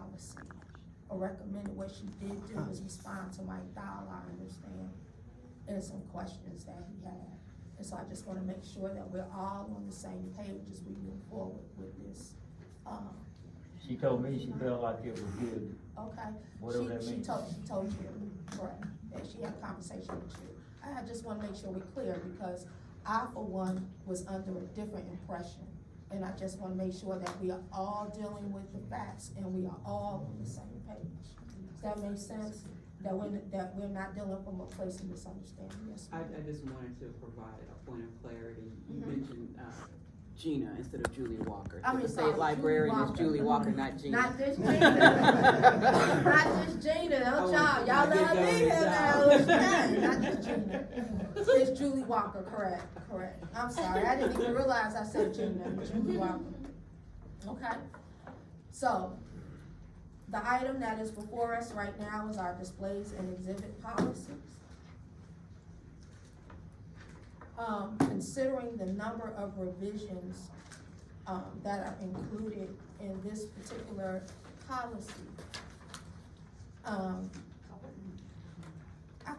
policy, or recommended. What she did do was respond to my dialogue, I understand, and some questions that he had. And so I just wanna make sure that we're all on the same page as we move forward with this. She told me she felt like it was good. Okay. Whatever that She means. told you, correct, that she had a conversation with you. I just wanna make sure we're clear, because I, for one, was under a different impression. And I just wanna make sure that we are all dealing with the facts and we are all on the same page. Does that make sense? That we're not dealing from a place of misunderstanding, yes, I ma'am. just wanted to provide a point of clarity. You Mhm. mentioned, Gina instead of Julie Walker. I mean, The sorry, state librarian Julie is Walker. Julie Walker, not Gina. Not just Gina. Not just Gina, don't y'all let her be here now. Okay, not just Gina. It's Julie Walker, correct. I'm sorry, I didn't even realize I said Gina, Julie Walker. Okay, so, the item that is before us right now is our displays and exhibit policies. Considering the number of revisions, that are included in this particular policy, I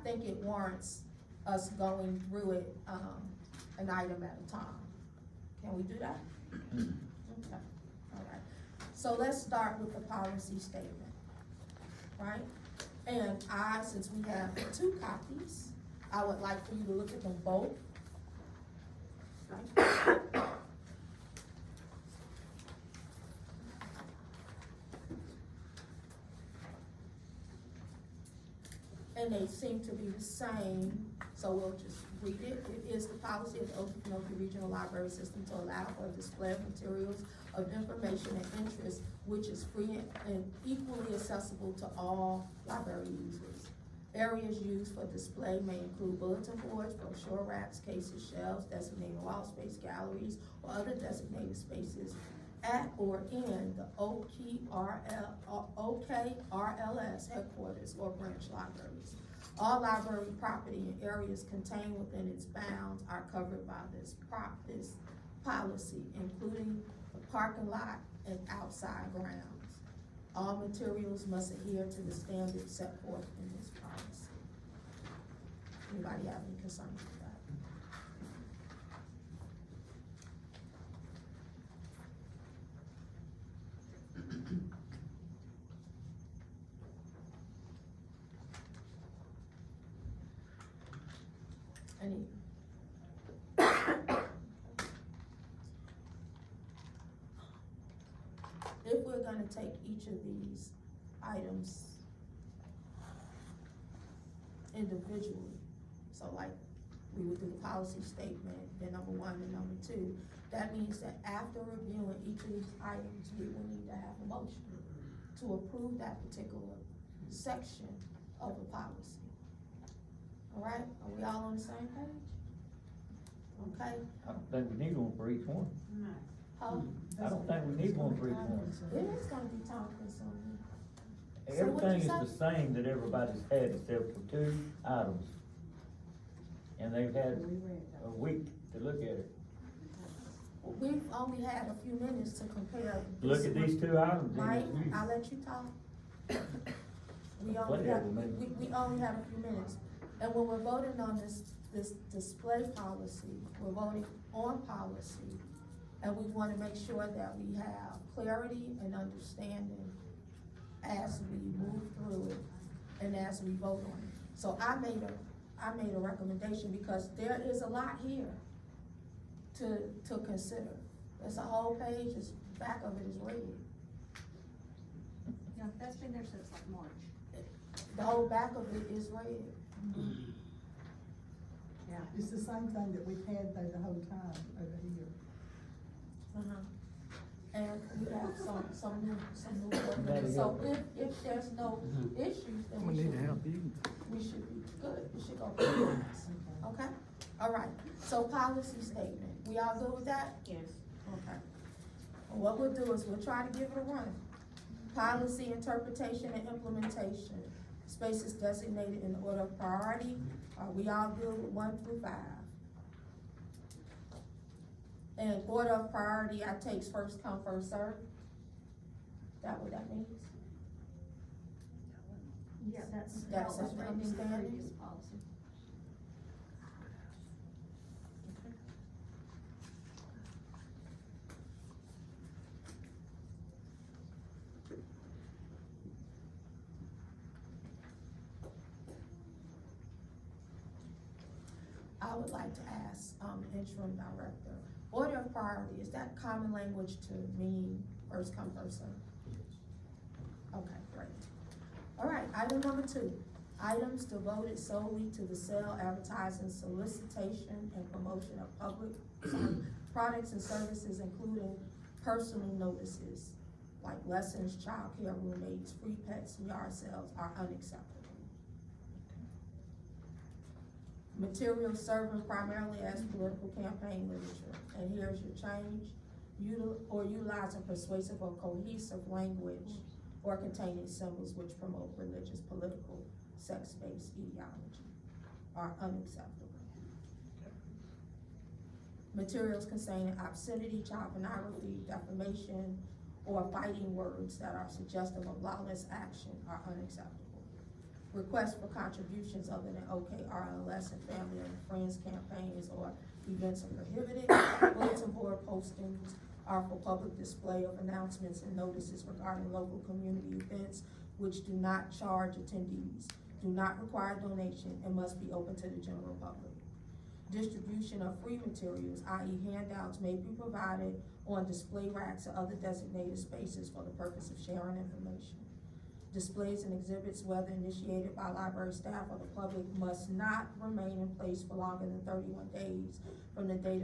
think it warrants us going through it, an item at a time. Can we do that? Okay, all right. So let's start with the policy statement, right? And since we have 2 copies, I would like for you to look at them both. Right? And they seem to be the same, so we'll just read it. It is the policy of the Okefenokee Regional Library System to allow for display of materials of information and interest, which is free and equally accessible to all library users. Areas used for display may include bulletin boards, brochure racks, cases, shelves, designated wall space, galleries, or other designated spaces at or in the OKRLS headquarters or branch libraries. All library property and areas contained within its bounds are covered by this policy, including the parking lot and outside grounds. All materials must adhere to the standards set forth in this policy. Anybody have any concerns with that? Any? If we're gonna take each of these items individually, so like we would do the policy statement, then number 1 and number 2, that means that after reviewing each of these items, we will need to have a motion to approve that particular section of the policy. All right, are we all on the same page? Okay, I don't think we need one for each one. huh? I don't think we need one for each one. It is gonna be time consuming. So Everything what'd is you the say? same that everybody's had except for 2 items. And they've had a week to look at it. We've only had a few minutes to compare. Look at these 2 items. and Mike, we- I'll let you talk. We Play only that have, with me. we only have a few minutes. And when we're voting on this display policy, we're voting on policy. And we wanna make sure that we have clarity and understanding as we move through it and as we vote on it. So I made a recommendation because there is a lot here to consider. There's a whole page, the back of it is red. Yeah, that's been there since like March. The whole back of it is red. Yeah. It's the same thing that we've had there the whole time over here. And we have some new work. So if there's no issues, then we should be good, we should go through this, okay? All right, so policy statement, we all good with that? Yes. Okay. And what we'll do is we'll try to give it a run. Policy interpretation and implementation, spaces designated in order of priority, are we all good with 1 through 5? And order of priority, I takes first come, first served. That what that means? Yeah, that's. That's that was an written in the understanding? previous policy. I would like to ask, interim director, order of priority, is that common language to mean first come, first served? Okay, great. All right, item number 2, items devoted solely to the sale, advertising, solicitation, and promotion of public products and services, including personal notices, like lessons, childcare, roommates, free pets, and yard sales are unacceptable. Materials serving primarily as political campaign literature, and here's your change. Utilizing persuasive or cohesive language or containing symbols which promote religious, political, sex-based ideology are unacceptable. Materials containing obscenity, child pornography, defamation, or fighting words that are suggestive of lawless action are unacceptable. Requests for contributions other than OKRLS and family and friends campaigns or events are prohibited. Bulletin board postings are for public display of announcements and notices regarding local community events which do not charge attendees, do not require donation, and must be open to the general public. Distribution of free materials, i.e. handouts, may be provided on display racks or other designated spaces for the purpose of sharing information. Displays and exhibits, whether initiated by library staff or the public, must not remain in place for longer than 31 days from the date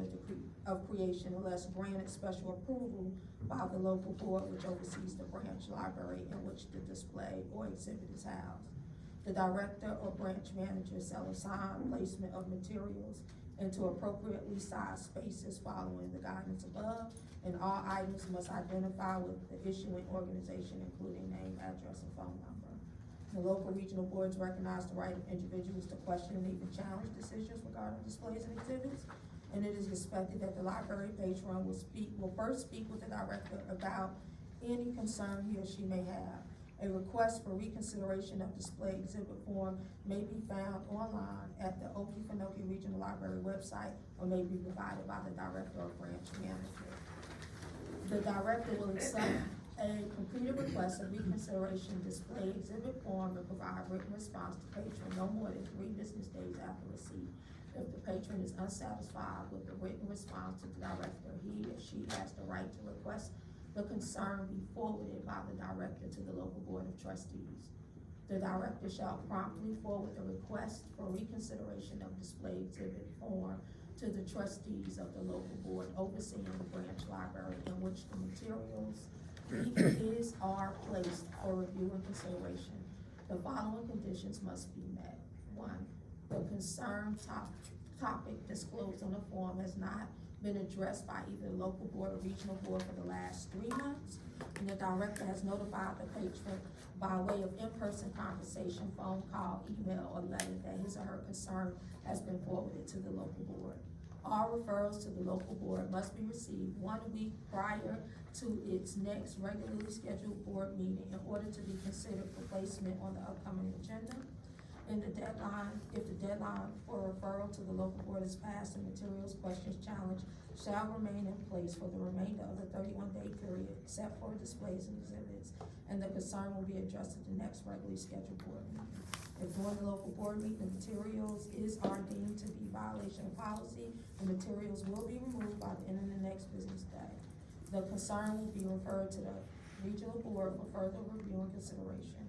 of creation unless granted special approval by the local board which oversees the branch library in which the display or exhibit is housed. The director or branch manager shall assign placement of materials into appropriately sized spaces following the guidance above, and all items must identify with the issuing organization, including name, address, and phone number. The local regional boards recognize the right of individuals to question and even challenge decisions regarding displays and exhibits, and it is expected that the library patron will first speak with the director about any concern he or she may have. A request for reconsideration of display exhibit form may be found online at the Okefenokee Regional Library website or may be provided by the director or branch manager. The director will accept a completed request of reconsideration display exhibit form and provide written response to patron no more than 3 business days after receipt. If the patron is unsatisfied with the written response to the director, he or she has the right to request the concern be forwarded by the director to the local board of trustees. The director shall promptly forward the request for reconsideration of display exhibit form to the trustees of the local board overseeing the branch library in which the materials either is or placed for review and consideration. The following conditions must be met. 1, the concerned topic disclosed on the form has not been addressed by either local board or regional board for the last 3 months, and the director has notified the patron by way of in-person conversation, phone call, email, or letter that his or her concern has been forwarded to the local board. All referrals to the local board must be received 1 week prior to its next regularly scheduled board meeting in order to be considered for placement on the upcoming agenda. If the deadline for referral to the local board is passed, the materials, questions, challenge shall remain in place for the remainder of the 31-day period, except for displays and exhibits, and the concern will be addressed at the next regularly scheduled board meeting. If during the local board meeting, the materials are deemed to be violation of policy, the materials will be removed by the end of the next business day. The concern will be referred to the regional board for further review and consideration.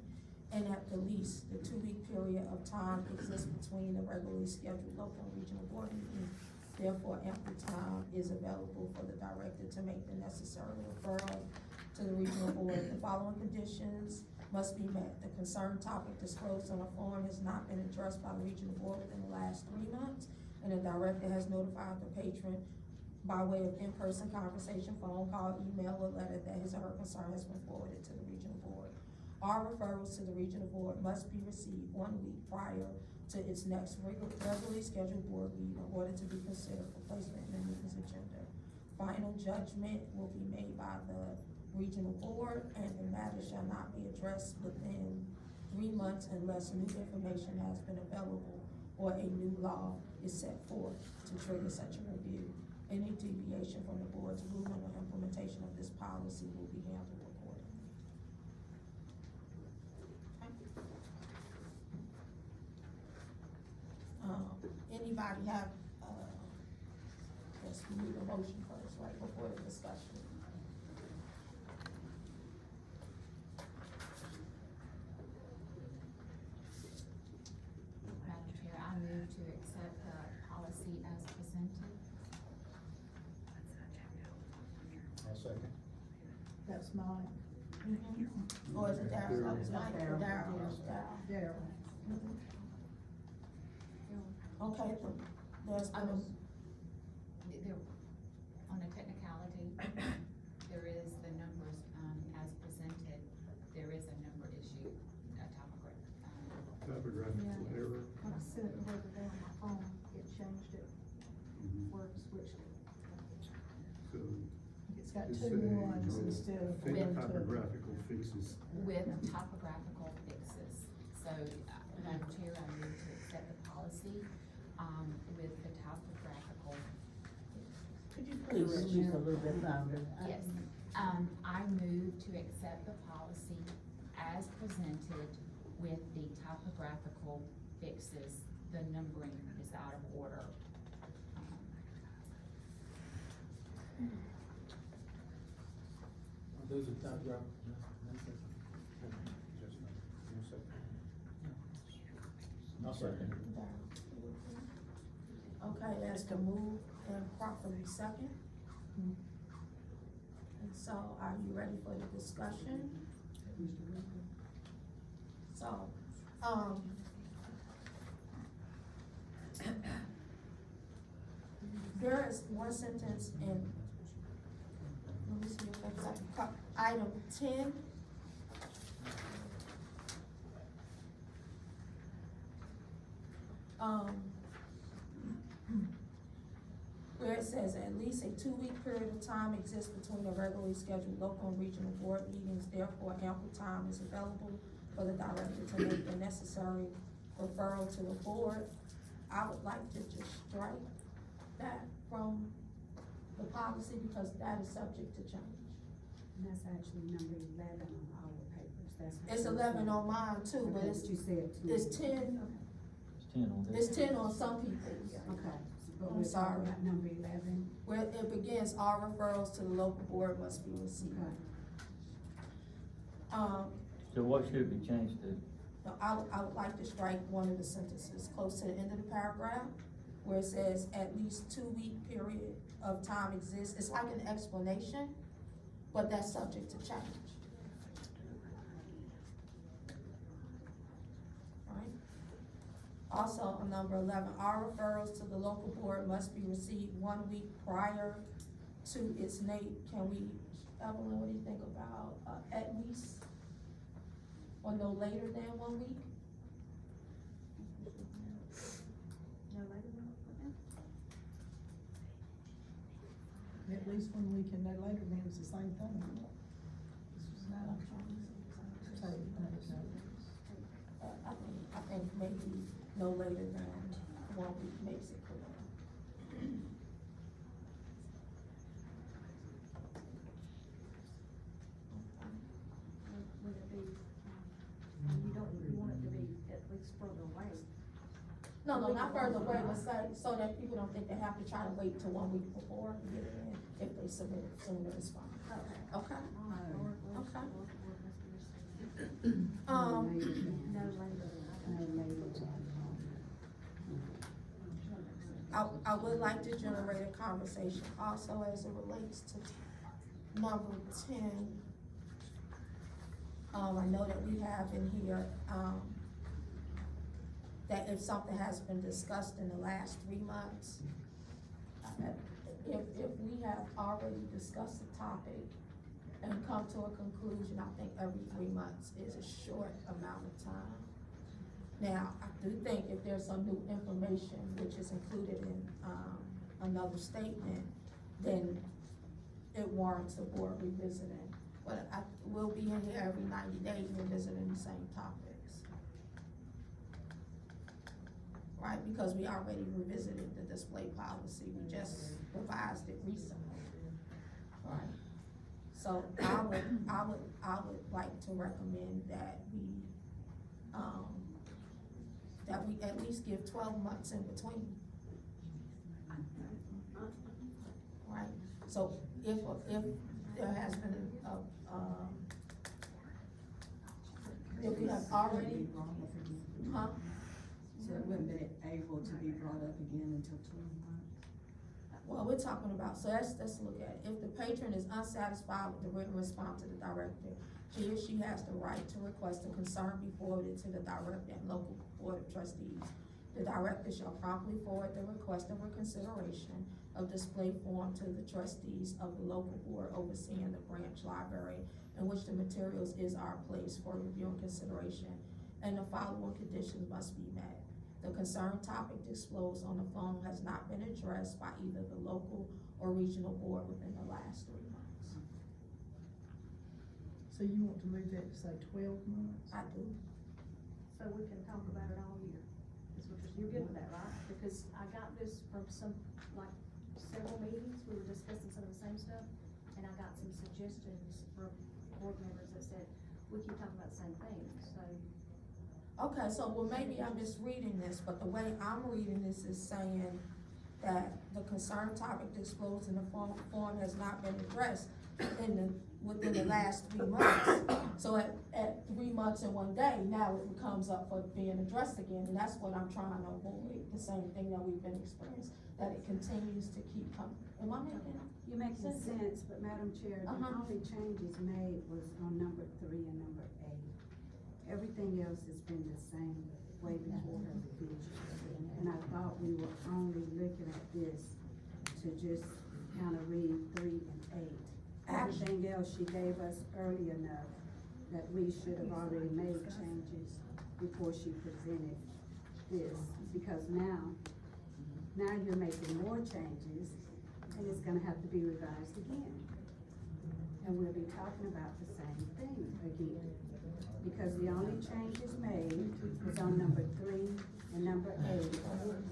And at the least, the 2-week period of time exists between the regularly scheduled local and regional board meeting. Therefore, ample time is available for the director to make the necessary referral to the regional board. The following conditions must be met. The concerned topic disclosed on the form has not been addressed by the regional board within the last 3 months, and the director has notified the patron by way of in-person conversation, phone call, email, or letter that his or her concern has been forwarded to the regional board. All referrals to the regional board must be received 1 week prior to its next regularly scheduled board meeting in order to be considered for placement in the meeting's agenda. Final judgment will be made by the regional board, and the matter shall not be addressed within 3 months unless new information has been available or a new law is set forth to trigger such a review. Any deviation from the board's ruling or implementation of this policy will be handled accordingly. Anybody have, yes, we need a motion first, right, before the discussion. Madam Chair, I move to accept the policy as presented. I'll second. That's mine. Or is it Darryl? Oh, it's Mike or Darryl? Darryl. Okay, there's been a, There, on a technicality, there is the numbers, as presented, there is a number issue, a Typographical Yeah. error. When I sent it over there on my phone, it changed it, where it switched it. So It's got it's two saying, ones instead of fix one two. typographical fixes. with typographical fixes. So, Madam Chair, I move to accept the policy, with the typographical. could you please speak a little bit louder? Yes, I move to accept the policy as presented with the typographical fixes. The numbering is out of order. Those are typographical. I'll second. Okay, that's the move and properly second. And so, are you ready for the discussion? So, there is one sentence in, let me see if that's item 10. Where it says at least a 2-week period of time exists between the regularly scheduled local and regional board meetings, therefore ample time is available for the director to make the necessary referral to the board. I would like to just strike that from the policy because that is subject to change. And that's actually number 11 on our papers, that's. what It's you 11 said. on mine too, but Okay, it's, but you said two. it's 10, It's 10 on this. it's 10 on some people's. Okay, but I'm we're sorry. talking about number 11, Where it begins, all referrals to the local board must be received. okay. So what should be changed to? No, I would like to strike one of the sentences close to the end of the paragraph, where it says at least 2-week period of time exists. It's like an explanation, but that's subject to change. Alright? Also, on number 11, all referrals to the local board must be received 1 week prior to its name. Can we, Evelyn, what do you think about, at least? Or no later than 1 week? No later than At least 1 week and no later than it's the same thing. This is not. I think maybe no later than 1 week makes it clear. would it be, you don't, you want it to be at least further away? No, not further away, but so that people don't think they have to try to wait till 1 week before to get it in. If they submit it sooner, it's fine. Okay. Okay? All right, or Okay. must be received. Um, No later than. No later than. I would like to generate a conversation also as it relates to number 10. I know that we have in here, that if something has been discussed in the last 3 months, if we have already discussed the topic and come to a conclusion, I think every 3 months is a short amount of time. Now, I do think if there's some new information which is included in, another statement, then it warrants the board revisiting. But we'll be in here every 90 days revisiting the same topics. right? Because we already revisited the display policy, we just revised it recently, right? So I would like to recommend that we at least give 12 months in between. Right, so if there has been if we have already, huh? So it wouldn't be able to be brought up again until 12 months? Well, we're talking about, so let's look at it. If the patron is unsatisfied with the written response to the director, he or she has the right to request a concern be forwarded to the director and local board of trustees. The director shall promptly forward the request of reconsideration of display form to the trustees of the local board overseeing the branch library in which the materials is our place for review and consideration, and the following conditions must be met. The concerned topic disclosed on the phone has not been addressed by either the local or regional board within the last 3 months. So you want to move that to say 12 months? I do. So we can talk about it all year. Is what you're good with that, right? Because I got this from several meetings, we were discussing some of the same stuff, and I got some suggestions from board members that said, we keep talking about the same thing, so. Okay, so well, maybe I'm misreading this, but the way I'm reading this is saying that the concerned topic disclosed in the form has not been addressed within the last 3 months. So at 3 months and 1 day, now it comes up for being addressed again, and that's what I'm trying to avoid, the same thing that we've been experiencing, that it continues to keep coming. Am I making it? You're making sense, but Madam Chair, the Uh-huh. only changes made was on number 3 and number 8. Everything else has been the same way before her revision. And I thought we were only looking at this to just kind of read 3 and 8. Everything else she gave us early enough that we should have already made changes before she presented this. Because now you're making more changes and it's gonna have to be revised again. And we'll be talking about the same thing again. Because the only changes made was on number 3 and number 8.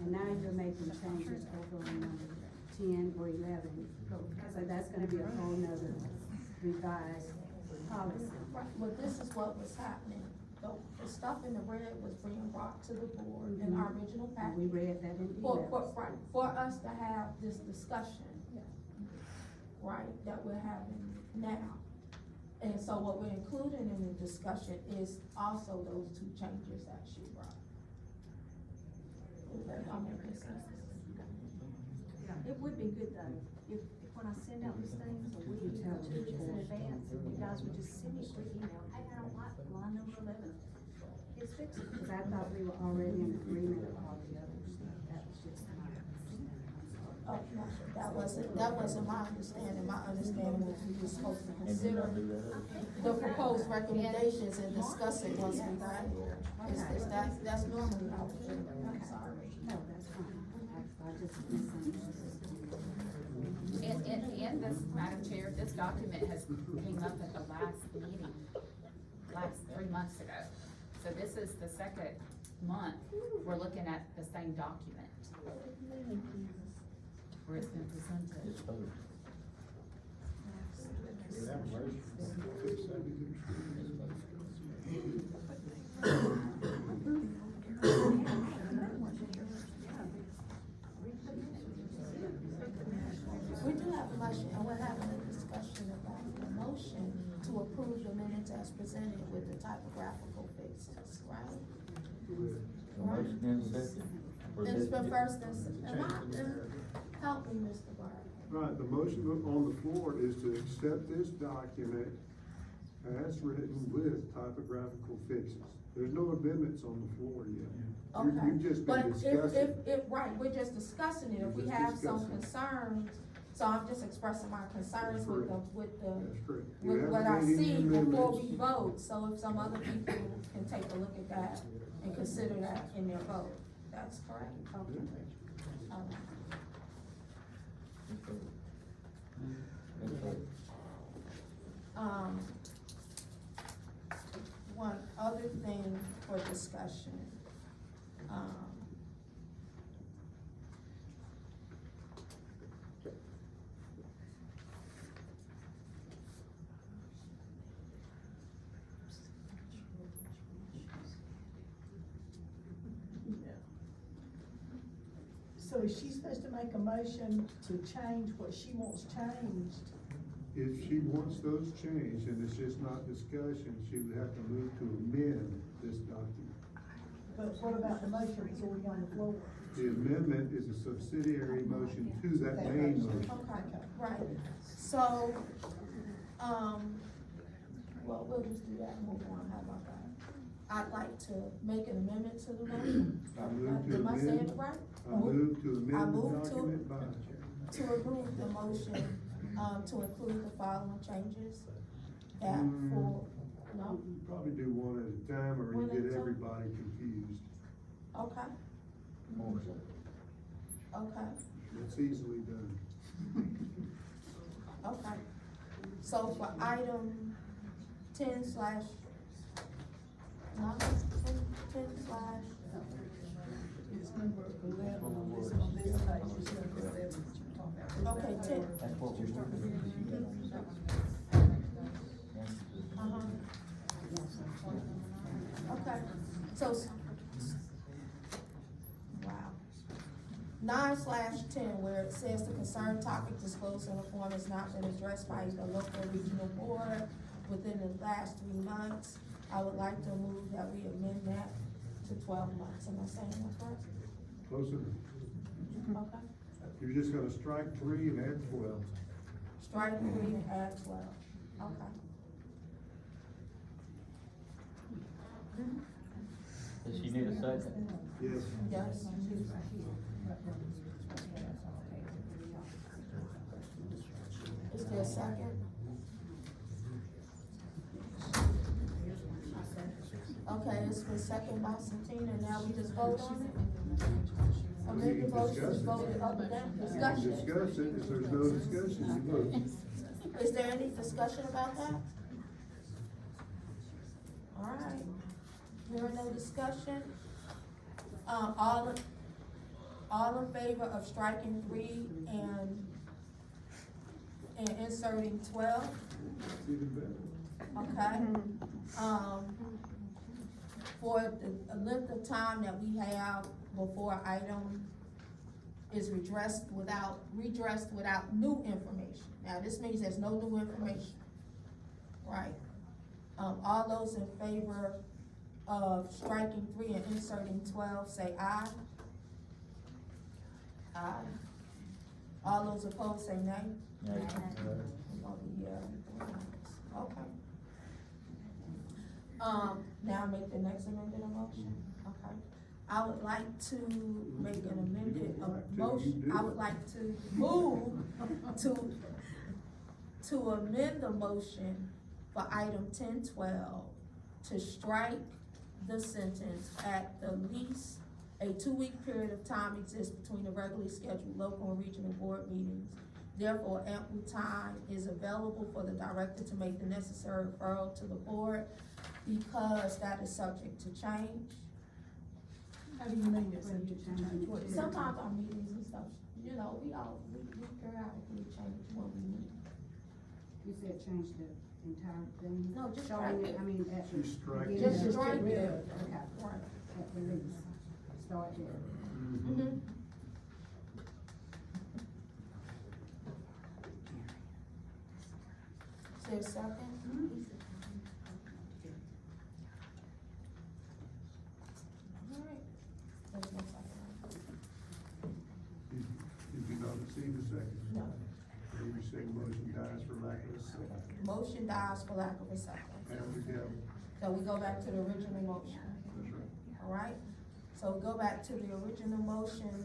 And now you're making changes over on number 10 or 11. So that's gonna be a whole nother revised policy. Right, well, this is what was happening. The stuff in the red was being brought to the board in our original And package. we read that in For emails. for us to have this discussion, right, that we're having now. And so what we're including in the discussion is also those 2 changes that she brought. Is that, I'm making sense? It would be good though, if when I send out these things, a week or 2 weeks in advance, if you guys would just send me a quick email, hey, I don't like line number 11. It's fixed. Because I thought we were already in agreement with all the others. That was just my understanding. I'm sorry. Oh, no, that wasn't my understanding. My understanding was we were supposed to consider the proposed recommendations and discuss it once we got here. That's normally how we do it. I'm sorry. No, that's fine. I just misunderstood. In this, Madam Chair, this document has came up at the last meeting, 3 months ago. So this is the second month we're looking at the same document. Where it's been presented. It's voted. We have a motion. Fix that. We do have a motion, and we're having a discussion about the motion to approve the minutes as presented with the typographical fixes, right? Motion and second. for It's this- been first and help me, Mr. Barr. Right, the motion on the floor is to accept this document as written with typographical fixes. There's no amendments on the floor yet. Okay, You've just but been if, discussing. right, we're just discussing it, if we Just have some discussing. concerns, so I'm just expressing my concerns with That's with That's correct. You with haven't what I made any see before amendments. we vote, so if some other people can take a look at that and consider that in their vote, that's correct? Okay. All right. It's voted. It's voted. One other thing for discussion, So is she supposed to make a motion to change what she wants changed? If she wants those changed, and it's just not discussion, she would have to move to amend this document. But what about the motion that's already on the floor? The amendment is a subsidiary motion to that main motion. Okay, right, so, well, we'll just do that and move on, how about that? I'd like to make an amendment to the motion. I move to Am I saying it amend, right? I move to I amend the move to- document by, To approve the motion, to include the following changes. That for, no, you probably do one at a time, or you One at a get time. everybody confused. okay. Okay, It's easily done. okay. So for item 10/, no, 10/, It's number 11 on this page, it's number 11 that you're talking about. okay, 10, That's what we're doing. uh-huh. Okay, so, wow. 9/10, where it says the concerned topic disclosed in the form has not been addressed by the local or regional board within the last 3 months. I would like to move that we amend that to 12 months. Am I saying that correct? Close enough. Okay. You're just gonna strike 3 and add 12. Strike 3 and add 12. Okay. Does she need a second? Yes. Yes. Is there a second? Okay, it's been second by Santina, now we just vote on it? Amend the motion, just vote it up and down, You can discussion? discuss it, if there's no discussion, you vote. Is there any discussion about that? Alright, hearing no discussion, all in favor of striking 3 and inserting 12, It's even better. okay? For the length of time that we have before item is redressed without new information. Now, this means there's no new information, right? All those in favor of striking 3 and inserting 12, say aye. Aye. All those opposed, say nay. Yeah. We're gonna be here. Okay. Now make the next amended motion, okay? I would like to make an amended motion, I would like to move to amend the motion for item 10/12 to strike the sentence at the least a 2-week period of time exists between the regularly scheduled local and regional board meetings. Therefore, ample time is available for the director to make the necessary referral to the board because that is subject to change. How do you mean it's subject to change? What is it? Sometimes our meetings and stuff, we periodically change when we meet. You said change the entire thing? No, just Starting strike it. I mean, at the. She's striking. beginning Just of- strike it. Okay, Right. at the least, start there. Mm-hmm. Is there a second? Alright. There's no second. Did you not receive a second? No. You say motion dies for lack of a second. Motion dies for lack of a second. And we have, So we go back to the original motion, that's right. alright? So we go back to the original motion,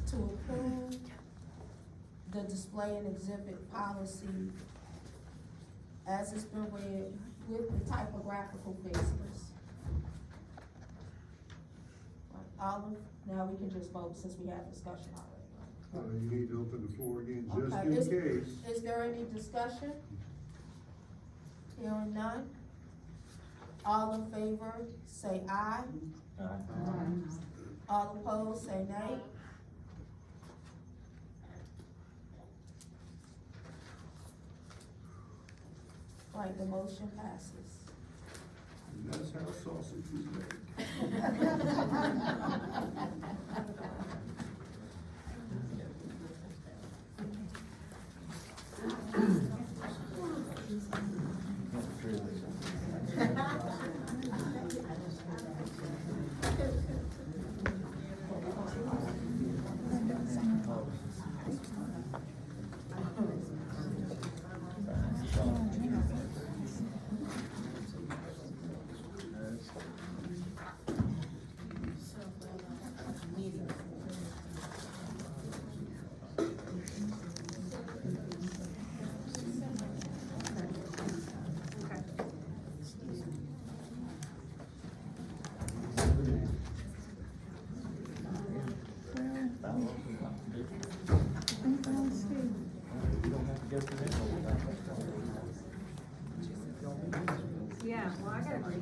to approve the display and exhibit policy as it's been read with the typographical fixes. Now we can just vote since we had discussion already. You need to open the floor again, just Okay, in is- case. Is there any discussion? Hearing none? All in favor, say aye. All opposed, say nay. Right, the motion passes. That's how sausage is made. Yeah, well, I gotta read.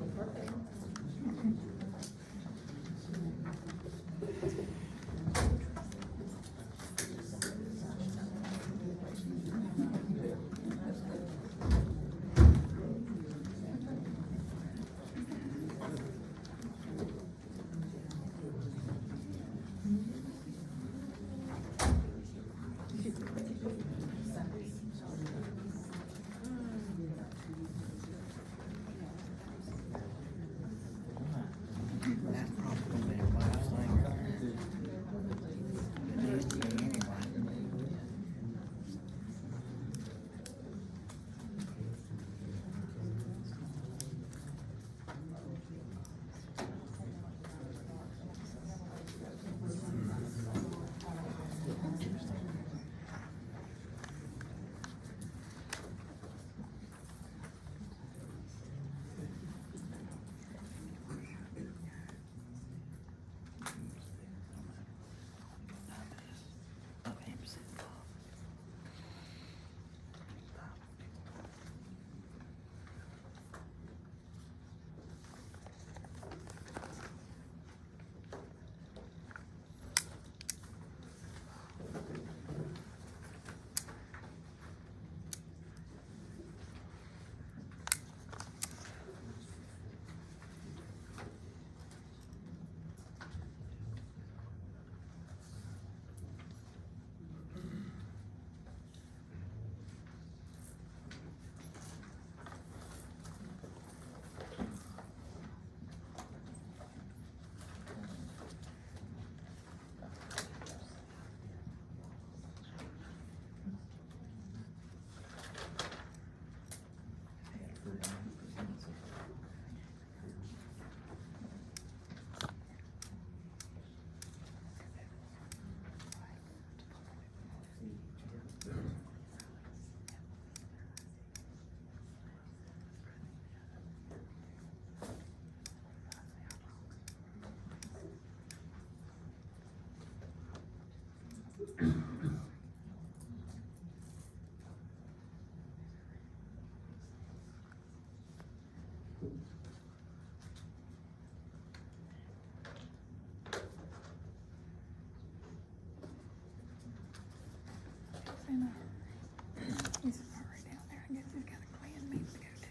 He's already down there. I guess he's got a clan meeting to go to.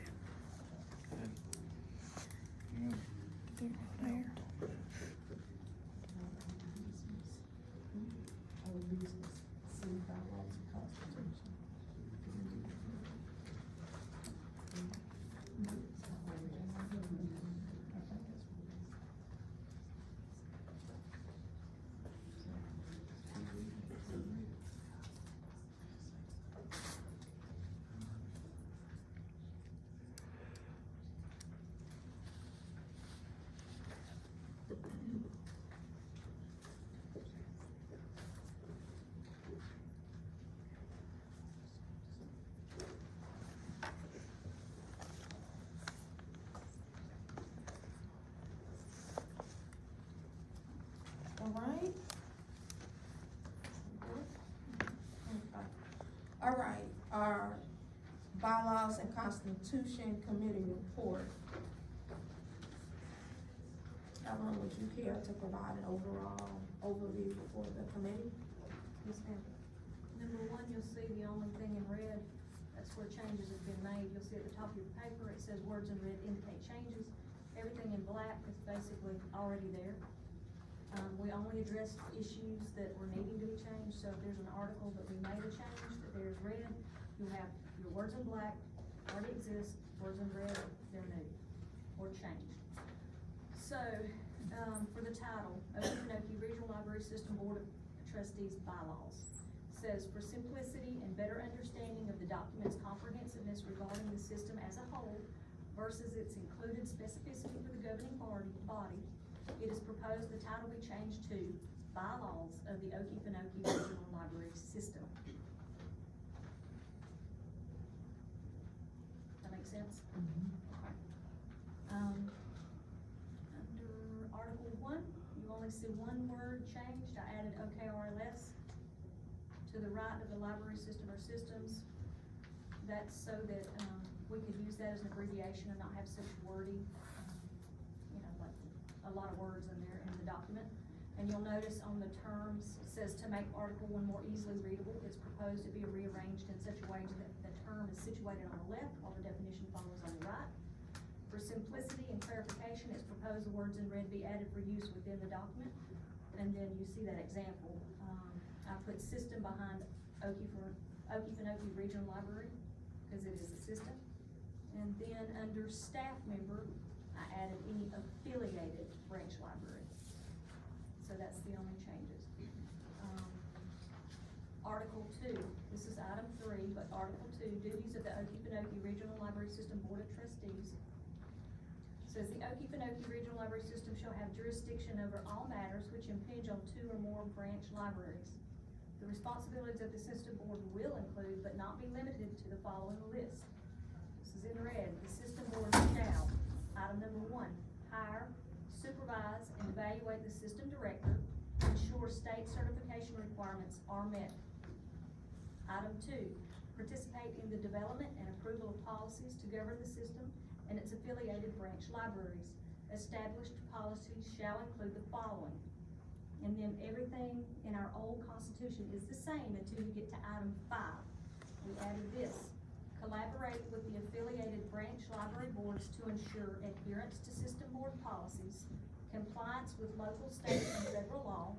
Do there. All of these city bylaws and constitution. All right. All right, our bylaws and constitution committee report. Ellen, would you care to provide an overall overview for the committee? Yes, ma'am. Number one, you'll see the only thing in red, that's where changes have been made. You'll see at the top of your paper, it says words in red indicate changes. Everything in black is basically already there. We only addressed issues that were needing to be changed, so if there's an article that we made a change, that there's red, you'll have your words in black, already exist, words in red, they're new, or changed. So, for the title, Okefenokee Regional Library System Board of Trustees Bylaws, says for simplicity and better understanding of the document's comprehensiveness regarding the system as a whole versus its included specificity for the governing body, it is proposed the title be changed to Bylaws of the Okefenokee Regional Library System. That make sense? Okay. Under Article 1, you only see one word changed. I added OKRLS to the right of the library system or systems. That's so that, we could use that as an abbreviation and not have such wordy, like a lot of words in there in the document. And you'll notice on the terms, it says to make Article 1 more easily readable, it's proposed to be rearranged in such a way that the term is situated on the left while the definition follows on the right. For simplicity and clarification, it's proposed the words in red be added for use within the document. And then you see that example. I put system behind Okefenokee Regional Library, because it is a system. And then under staff member, I added any affiliated branch library. So that's the only changes. Article 2, this is item 3, but Article 2, duties of the Okefenokee Regional Library System Board of Trustees. Says the Okefenokee Regional Library System shall have jurisdiction over all matters which impinge on 2 or more branch libraries. The responsibilities of the system board will include, but not be limited to, the following list. This is in red. The system board shall, item number 1, hire, supervise, and evaluate the system director, ensure state certification requirements are met. Item 2, participate in the development and approval of policies to govern the system and its affiliated branch libraries. Established policies shall include the following. And then everything in our old constitution is the same until you get to item 5. We added this. Collaborate with the affiliated branch library boards to ensure adherence to system board policies, compliance with local, state, and federal law,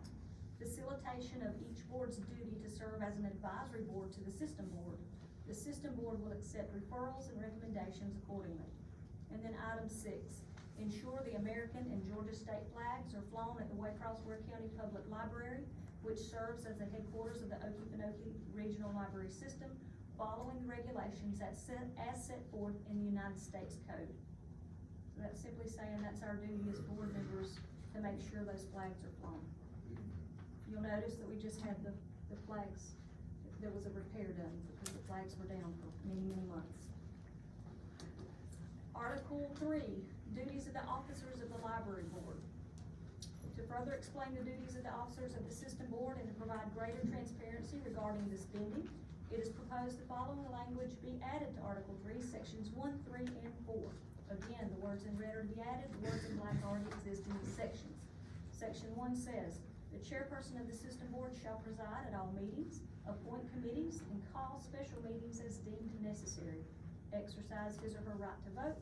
facilitation of each board's duty to serve as an advisory board to the system board. The system board will accept referrals and recommendations accordingly. And then item 6, ensure the American and Georgia state flags are flown at the Waycross Ware County Public Library, which serves as the headquarters of the Okefenokee Regional Library System, following the regulations as set forth in the United States Code. So that's simply saying that's our duty as board members to make sure those flags are flown. You'll notice that we just had the flags, there was a repair done because the flags were down for many, many months. Article 3, duties of the officers of the library board. To further explain the duties of the officers of the system board and to provide greater transparency regarding the spending, it is proposed the following language be added to Article 3, Sections 1, 3, and 4. Again, the words in red are to be added, the words in black already exist in these sections. Section 1 says, the chairperson of the system board shall preside at all meetings, appoint committees, and call special meetings as deemed necessary, exercise his or her right to vote,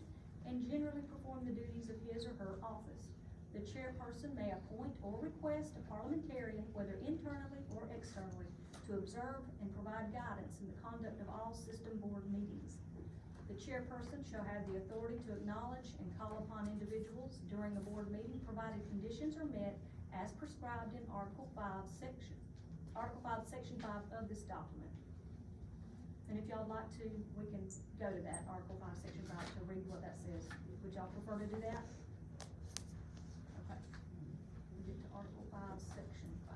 and generally perform the duties of his or her office. The chairperson may appoint or request a parliamentarian, whether internally or externally, to observe and provide guidance in the conduct of all system board meetings. The chairperson shall have the authority to acknowledge and call upon individuals during a board meeting, provided conditions are met as prescribed in Article 5, Section 5 of this document. And if y'all like to, we can go to that, Article 5, Section 5, to read what that says. Would y'all prefer to do that? Okay. We get to Article 5, Section 5.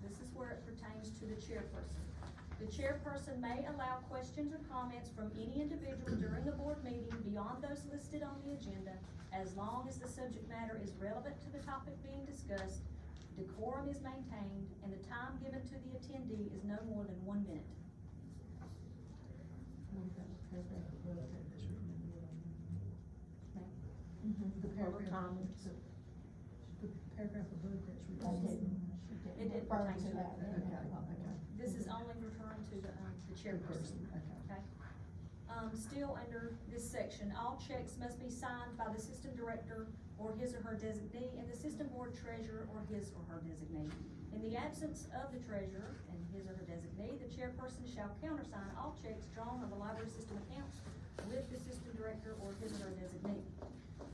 This is where it pertains to the chairperson. The chairperson may allow questions or comments from any individual during the board meeting beyond those listed on the agenda, as long as the subject matter is relevant to the topic being discussed, decorum is maintained, and the time given to the attendee is no more than 1 minute. The paragraph above that's written. It did pertain to that. Okay. This is only referring to the chairperson. Okay. Okay? Still under this section, all checks must be signed by the system director or his or her designee, and the system board treasurer or his or her designee. In the absence of the treasurer and his or her designee, the chairperson shall countersign all checks drawn on the library system accounts with the system director or his or her designee.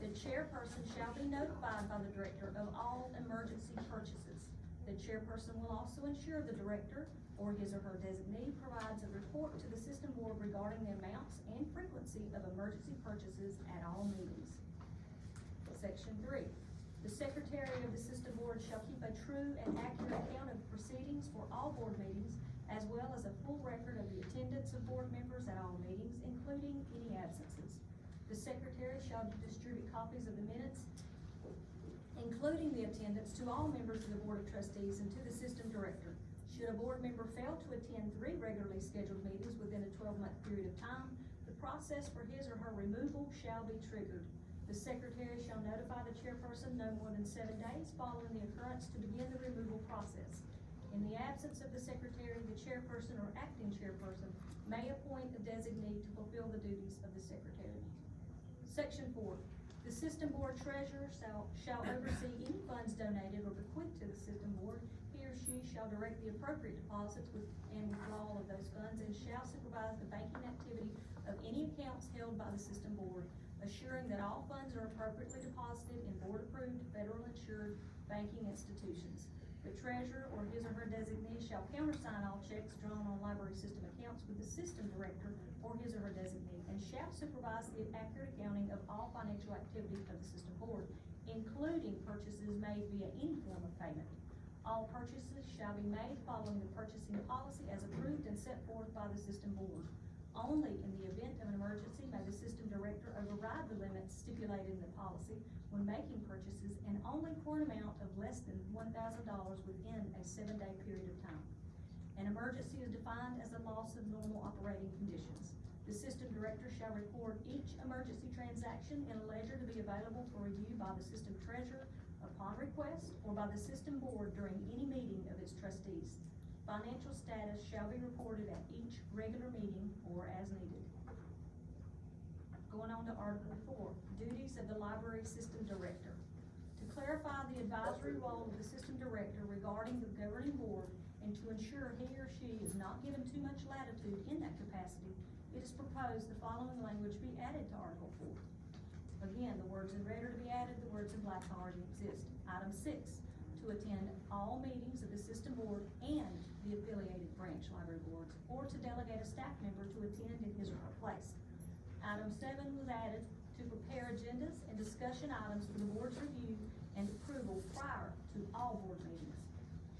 The chairperson shall be notified by the director of all emergency purchases. The chairperson will also ensure the director or his or her designee provides a report to the system board regarding the amounts and frequency of emergency purchases at all meetings. Section 3. The secretary of the system board shall keep a true and accurate account of proceedings for all board meetings, as well as a full record of the attendance of board members at all meetings, including any absences. The secretary shall distribute copies of the minutes, including the attendance, to all members of the board of trustees and to the system director. Should a board member fail to attend 3 regularly scheduled meetings within a 12-month period of time, the process for his or her removal shall be triggered. The secretary shall notify the chairperson no more than 7 days following the occurrence to begin the removal process. In the absence of the secretary, the chairperson or acting chairperson may appoint a designee to fulfill the duties of the secretary. Section 4. The system board treasurer shall oversee any funds donated or bequeathed to the system board. He or she shall direct the appropriate deposits and withdrawal of those funds, and shall supervise the banking activity of any accounts held by the system board, assuring that all funds are appropriately deposited in board-approved, federal insured banking institutions. The treasurer or his or her designee shall countersign all checks drawn on library system accounts with the system director or his or her designee, and shall supervise the accurate accounting of all financial activity of the system board, including purchases made via any form of payment. All purchases shall be made following the purchasing policy as approved and set forth by the system board. Only in the event of an emergency may the system director override the limits stipulated in the policy when making purchases, and only for an amount of less than $1,000 within a 7-day period of time. An emergency is defined as a loss of normal operating conditions. The system director shall record each emergency transaction in a ledger to be available for review by the system treasurer upon request, or by the system board during any meeting of its trustees. Financial status shall be reported at each regular meeting or as needed. Going on to Article 4, duties of the library system director. To clarify the advisory role of the system director regarding the governing board, and to ensure he or she is not given too much latitude in that capacity, it is proposed the following language be added to Article 4. Again, the words in red are to be added, the words in black already exist. Item 6, to attend all meetings of the system board and the affiliated branch library boards, or to delegate a staff member to attend in his or her place. Item 7 was added to prepare agendas and discussion items for the board's review and approval prior to all board meetings.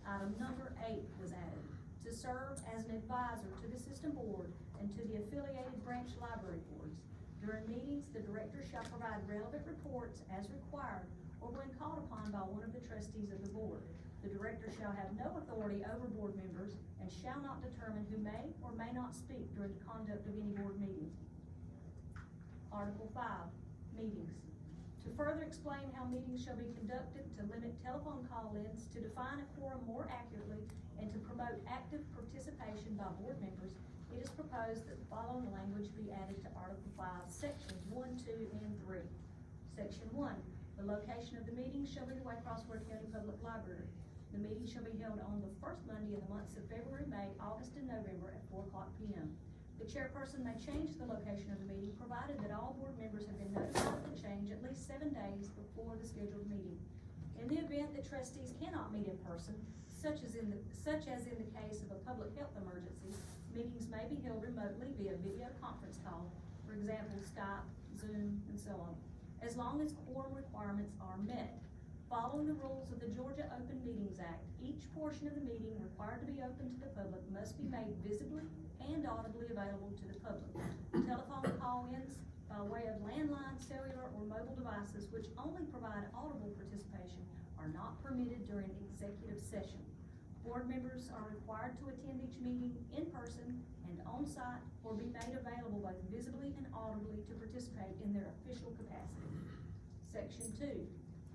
Item number 8 was added to serve as an advisor to the system board and to the affiliated branch library boards. During meetings, the director shall provide relevant reports as required or when called upon by one of the trustees of the board. The director shall have no authority over board members and shall not determine who may or may not speak during the conduct of any board meeting. Article 5, meetings. To further explain how meetings shall be conducted, to limit telephone call-ins, to define a quorum more accurately, and to promote active participation by board members, it is proposed that the following language be added to Article 5, Sections 1, 2, and 3. Section 1. The location of the meeting shall be the Waycross Ware County Public Library. The meeting shall be held on the first Monday in the months of February, May, August, and November at 4 p.m. The chairperson may change the location of the meeting, provided that all board members have been notified of the change at least 7 days before the scheduled meeting. In the event that trustees cannot meet in person, such as in the case of a public health emergency, meetings may be held remotely via video conference call, for example, Skype, Zoom, and so on, as long as quorum requirements are met. Following the rules of the Georgia Open Meetings Act, each portion of the meeting required to be open to the public must be made visibly and audibly available to the public. Telephone call-ins by way of landline, cellular, or mobile devices which only provide audible participation are not permitted during executive session. Board members are required to attend each meeting in person and on-site, or be made available both visibly and audibly to participate in their official capacity. Section 2.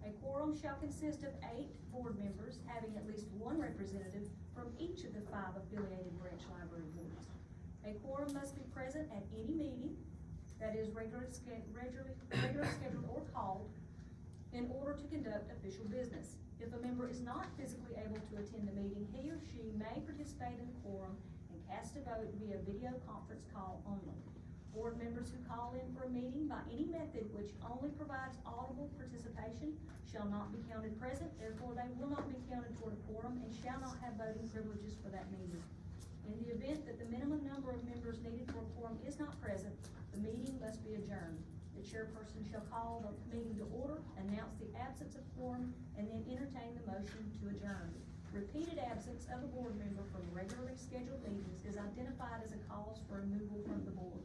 A quorum shall consist of 8 board members having at least one representative from each of the 5 affiliated branch library boards. A quorum quorum must be present at any meeting that is regularly scheduled or called in order to conduct official business. If a member is not physically able to attend the meeting, he or she may participate in the quorum and cast a vote via video conference call only. Board members who call in for a meeting by any method which only provides audible participation shall not be counted present, therefore they will not be counted toward a quorum and shall not have voting privileges for that meeting. In the event that the minimum number of members needed for a quorum is not present, the meeting must be adjourned. The chairperson shall call the meeting to order, announce the absence of quorum, and then entertain the motion to adjourn. Repeated absence of a board member from regularly scheduled meetings is identified as a cause for removal from the board.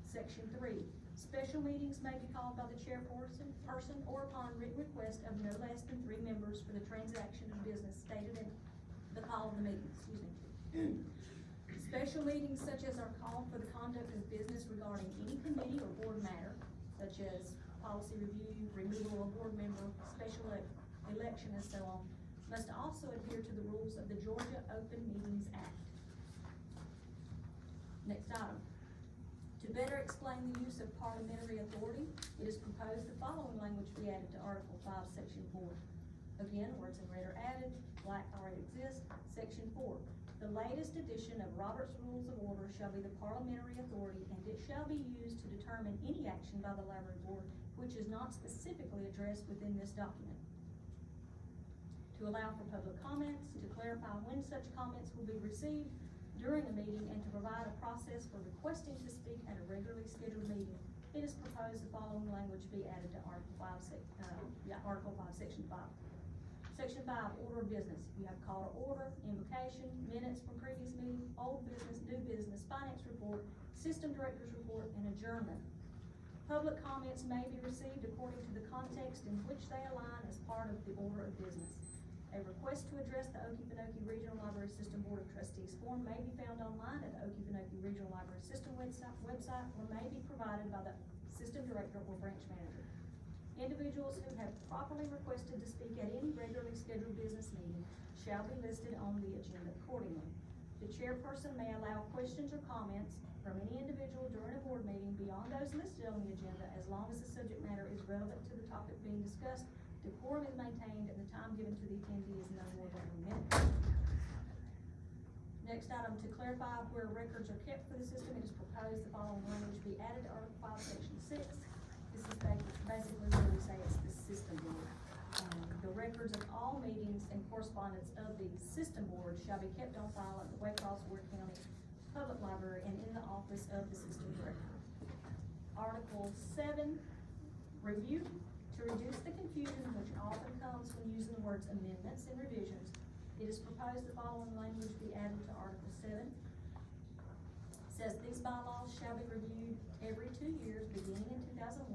Section 3, special meetings may be called by the chairperson or upon written request of no less than 3 members for the transaction of business stated in the call of the meeting, Special meetings such as are called for the conduct of business regarding any committee or board matter, such as policy review, removal of board member, special election, and so on, must also adhere to the rules of the Georgia Open Meetings Act. Next item. To better explain the use of parliamentary authority, it is proposed the following language be added to Article 5, Section 4. Again, words in red are added, black already exists. Section 4. The latest edition of Robert's Rules of Order shall be the parliamentary authority, and it shall be used to determine any action by the library board which is not specifically addressed within this document. To allow for public comments, to clarify when such comments will be received during a meeting, and to provide a process for requesting to speak at a regularly scheduled meeting, it is proposed the following language be added to Article 5, Section 5. Section 5, order of business. You have call to order, invocation, minutes from previous meeting, old business, new business, finance report, system director's report, and adjournment. Public comments may be received according to the context in which they align as part of the order of business. A request to address the Okefenokee Regional Library System Board of Trustees form may be found online at the Okefenokee Regional Library System website or may be provided by the system director or branch manager. Individuals who have properly requested to speak at any regularly scheduled business meeting shall be listed on the agenda accordingly. The chairperson may allow questions or comments from any individual during a board meeting beyond those listed on the agenda as long as the subject matter is relevant to the topic being discussed. Decorum is maintained and the time given to the attendee is no more than 1 minute. Next item, to clarify where records are kept for the system, it is proposed the following language be added to Article 5, Section 6. This is basically where we say it's the system board. The records of all meetings and correspondence of the system board shall be kept on file at the Waycross Ward County Public Library and in the office of the system director. Article 7, review. To reduce the confusion which often comes when using the words amendments and revisions, it is proposed the following language be added to Article 7. It says these bylaws shall be reviewed every 2 years, beginning in 2001,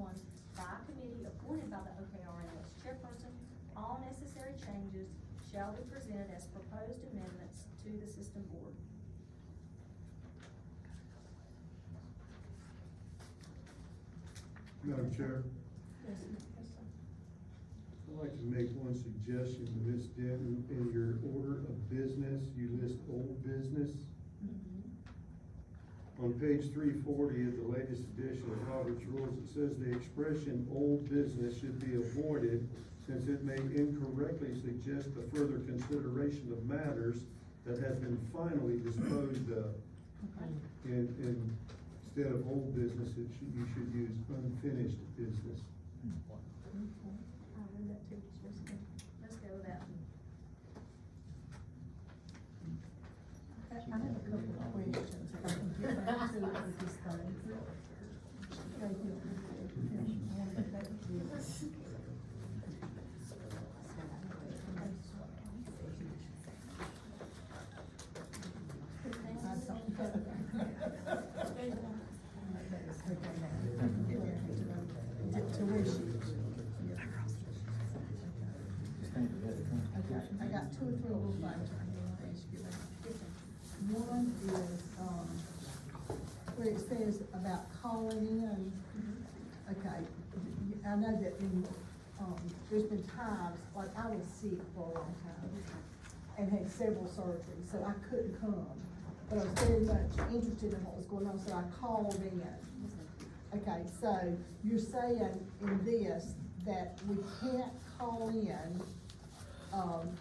by a committee appointed by the OKRLS chairperson. All necessary changes shall be presented as proposed amendments to the system board. Madam Chair, Yes, sir. I'd like to make one suggestion, Ms. Denton. In your order of business, you list old business. On page 340 of the latest edition of Robert's Rules, it says the expression old business should be avoided since it may incorrectly suggest the further consideration of matters that have been finally disposed of. And instead of old business, you should use unfinished business. I'll read that too. Let's go with that. I have a couple of questions, if I can get back to it with this thing. Thank you. I want to get back to it. Okay, I got 2 or 3 little things I want to ask you about. One is, where it says about calling in. Okay, I know that there's been times, like I was sick for a long time and had several surgeries, so I couldn't come. but I was very much interested in what was going on, so I called in. Okay, so you're saying in this that we can't call in,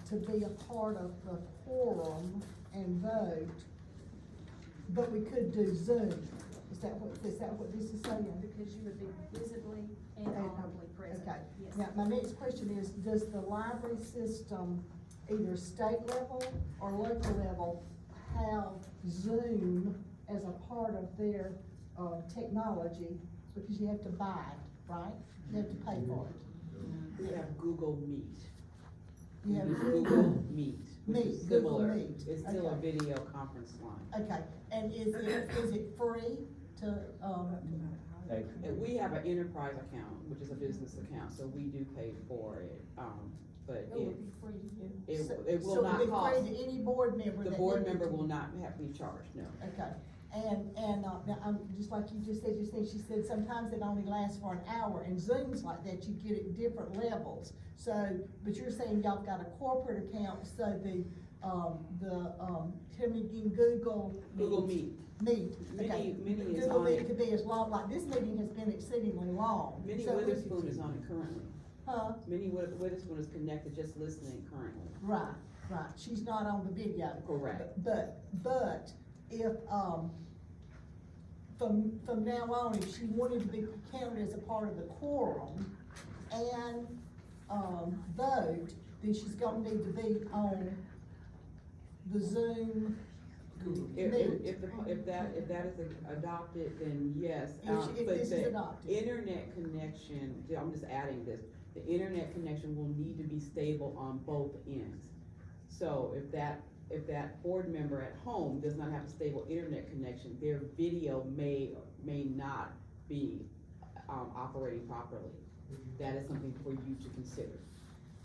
to be a part of the quorum and vote, but we could do Zoom. Is that what this is saying? Because you would be visibly and audibly present. Okay, Yes. now, my next question is, does the library system, either state level or local level, have Zoom as a part of their, technology? Because you have to buy it, right? You have to pay for it. We have Google Meet. You have Google Meet, which Meet, is Google similar. Meet, It's still a okay. video conference line. Okay, and is it free to, And we have an enterprise account, which is a business account, so we do pay for it, but It would be free to you. it will not So cost. it'll be free to any board member The that board needs member to- will not have to be charged, no. Okay, and, now, I'm, just like you just said, she said sometimes it only lasts for an hour, and Zooms like that, you get it at different levels. So, but you're saying y'all got a corporate account, so tell me again, Google Meet. Meet, okay. Many is Google on Meet it. could be as long, like this meeting has been exceedingly long. Minnie So we- Witherspoon is on it currently. Huh? Minnie Witherspoon is connected, just listening currently. Right, she's not on the video. Correct. But if, from now on, if she wanted to be counted as a part of the quorum and, vote, then she's gonna need to be on the Zoom If Meet. that is adopted, then yes. If But this is the adopted. internet connection, I'm just adding this, the internet connection will need to be stable on both ends. So if that board member at home does not have a stable internet connection, their video may not be, operating properly. That is something for you to consider.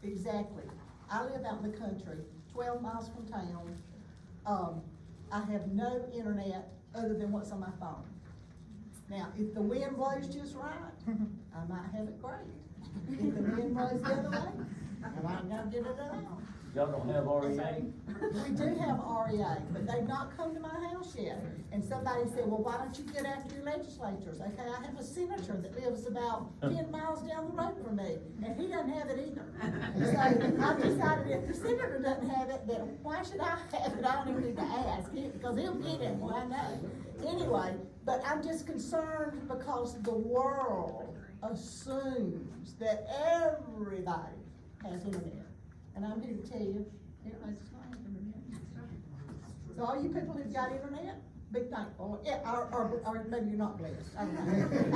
Exactly. I live out in the country, 12 miles from town. I have no internet other than what's on my phone. Now, if the wind blows just right, I might have it great. If the wind blows the other way, I might not get it at all. Y'all don't have REA? We do have REA, but they've not come to my house yet. And somebody said, well, why don't you get after your legislators? Okay, I have a senator that lives about 10 miles down the road from me, and he doesn't have it either. So I've decided if the senator doesn't have it, then why should I have it? I don't even need to ask, because he'll get it, well, I know. Anyway, but I'm just concerned because the world assumes that everybody has internet. And I'm here to tell you, everybody's not internet. So all you people who've got internet, be thankful, yeah, or maybe you're not blessed, I don't know.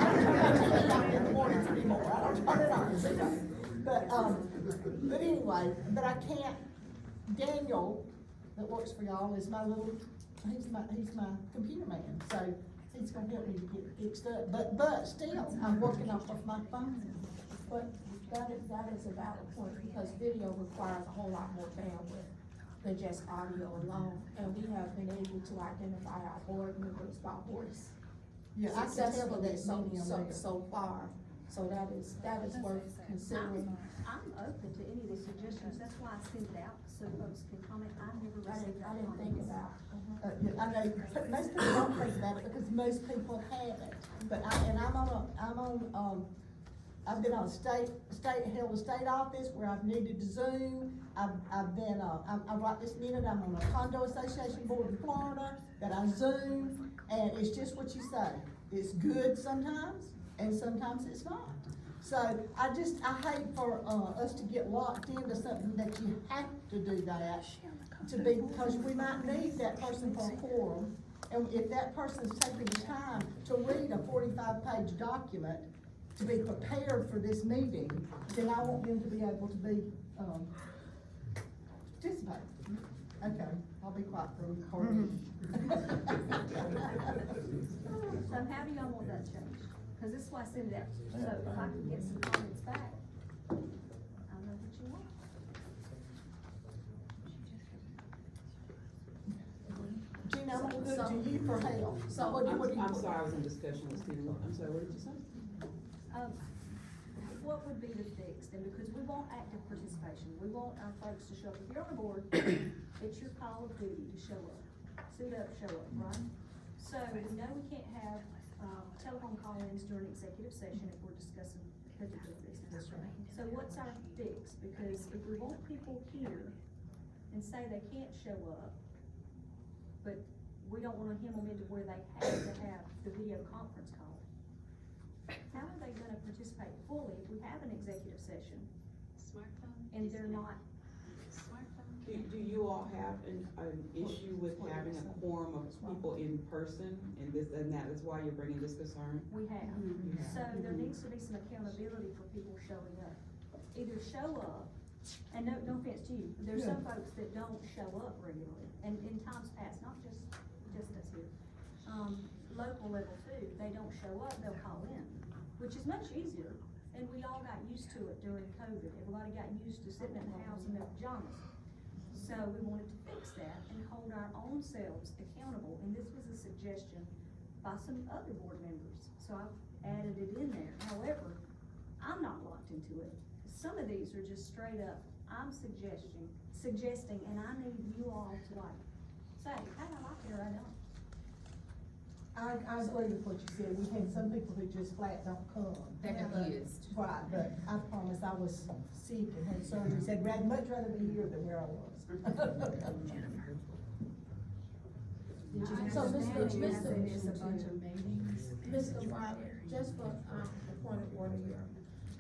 I don't turn my TV on in the mornings anymore, I don't turn it on, so, but anyway, but I can't, Daniel, that works for y'all, is my little, he's my computer man, so he's gonna help me to get it fixed up, but still, I'm working off of my phone. But that is a valid point, because video requires a whole lot more bandwidth than just audio alone. And we have been able to identify our board members by voice. Yeah, I can tell Successfully that so, many on so, there. so far, so that is worth considering. I'm open to any of these suggestions, that's why I send it out, so folks can comment. I never received. I didn't think about. Yeah, I know, but most people don't think about it because most people have it, but I've been on held a state office where I've needed to Zoom. I've been, I'm right this minute, I'm on a condo association board in Florida that I Zoom, and it's just what you say. It's good sometimes, and sometimes it's not. So I hate for, us to get locked into something that you have to do that because we might need that person for a quorum. And if that person's taking the time to read a 45-page document to be prepared for this meeting, then I want them to be able to be, participate. Okay, I'll be quiet for a minute. So how do y'all want that changed? Cause this is why I send it out, so if I can get some comments back, I know what you want. Gina, I'm gonna look to you for help. So, What do you I'm want? sorry, I was in discussion with Stephen. I'm sorry, what did you say? What would be the fix then, because we want active participation, we want our folks to show up, if you're on the board, it's your call of duty to show up. suit up, show up, right? So we know we can't have, telephone call-ins during executive session if we're discussing particular business. So what's our fix? Because if we want people here and say they can't show up, but we don't wanna hem them into where they have to have the video conference call, how are they gonna participate fully if we have an executive session and they're not? Do you all have an issue with having a quorum of people in person, and that is why you're bringing this concern? We have. You have. So there needs to be some accountability for people showing up. Either show up, and no offense to you, there's some folks that don't show up regularly, and in times past, not just us here. Local level too, they don't show up, they'll call in, which is much easier, and we all got used to it during COVID. Everybody got used to sitting in the house in their pajamas. So we wanted to fix that and hold our own selves accountable, and this was a suggestion by some other board members, so I've added it in there. However, I'm not locked into it. Some of these are just straight up, I'm suggesting, and I need you all to like, say, hey, I like it or I don't. I agree with what you said. We've had some people who just flat don't come. They're But- confused. Right, but I promise I was sick and had surgery, said much rather be here than where I was. So, Mr. It's a bunch of meetings. Mr. Robert, just for, the point of order here.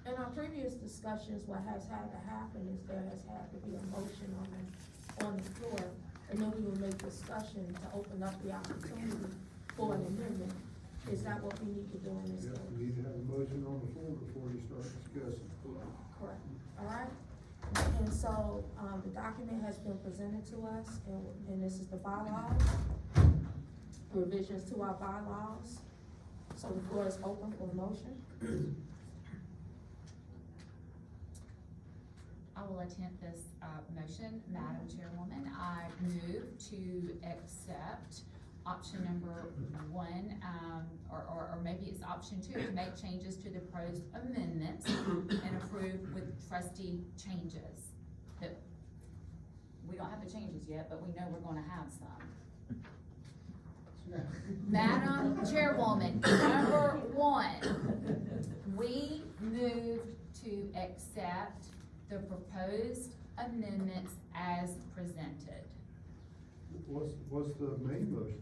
In our previous discussions, what has had to happen is there has had to be a motion on the floor, and then we will make discussion to open up the opportunity for an amendment. Is that what we need to do in this Yeah, case? we need to have a motion on the floor before you start discussing. Correct, all right? And so, the document has been presented to us, and this is the bylaws, revisions to our bylaws. So the floor is open for a motion. I will attempt this, motion, Madam Chairwoman. I move to accept option number 1, or maybe it's option 2, to make changes to the proposed amendments and approve with trustee changes. That, we don't have the changes yet, but we know we're gonna have some. Madam Chairwoman, number 1, we moved to accept the proposed amendments as presented. What's the main motion?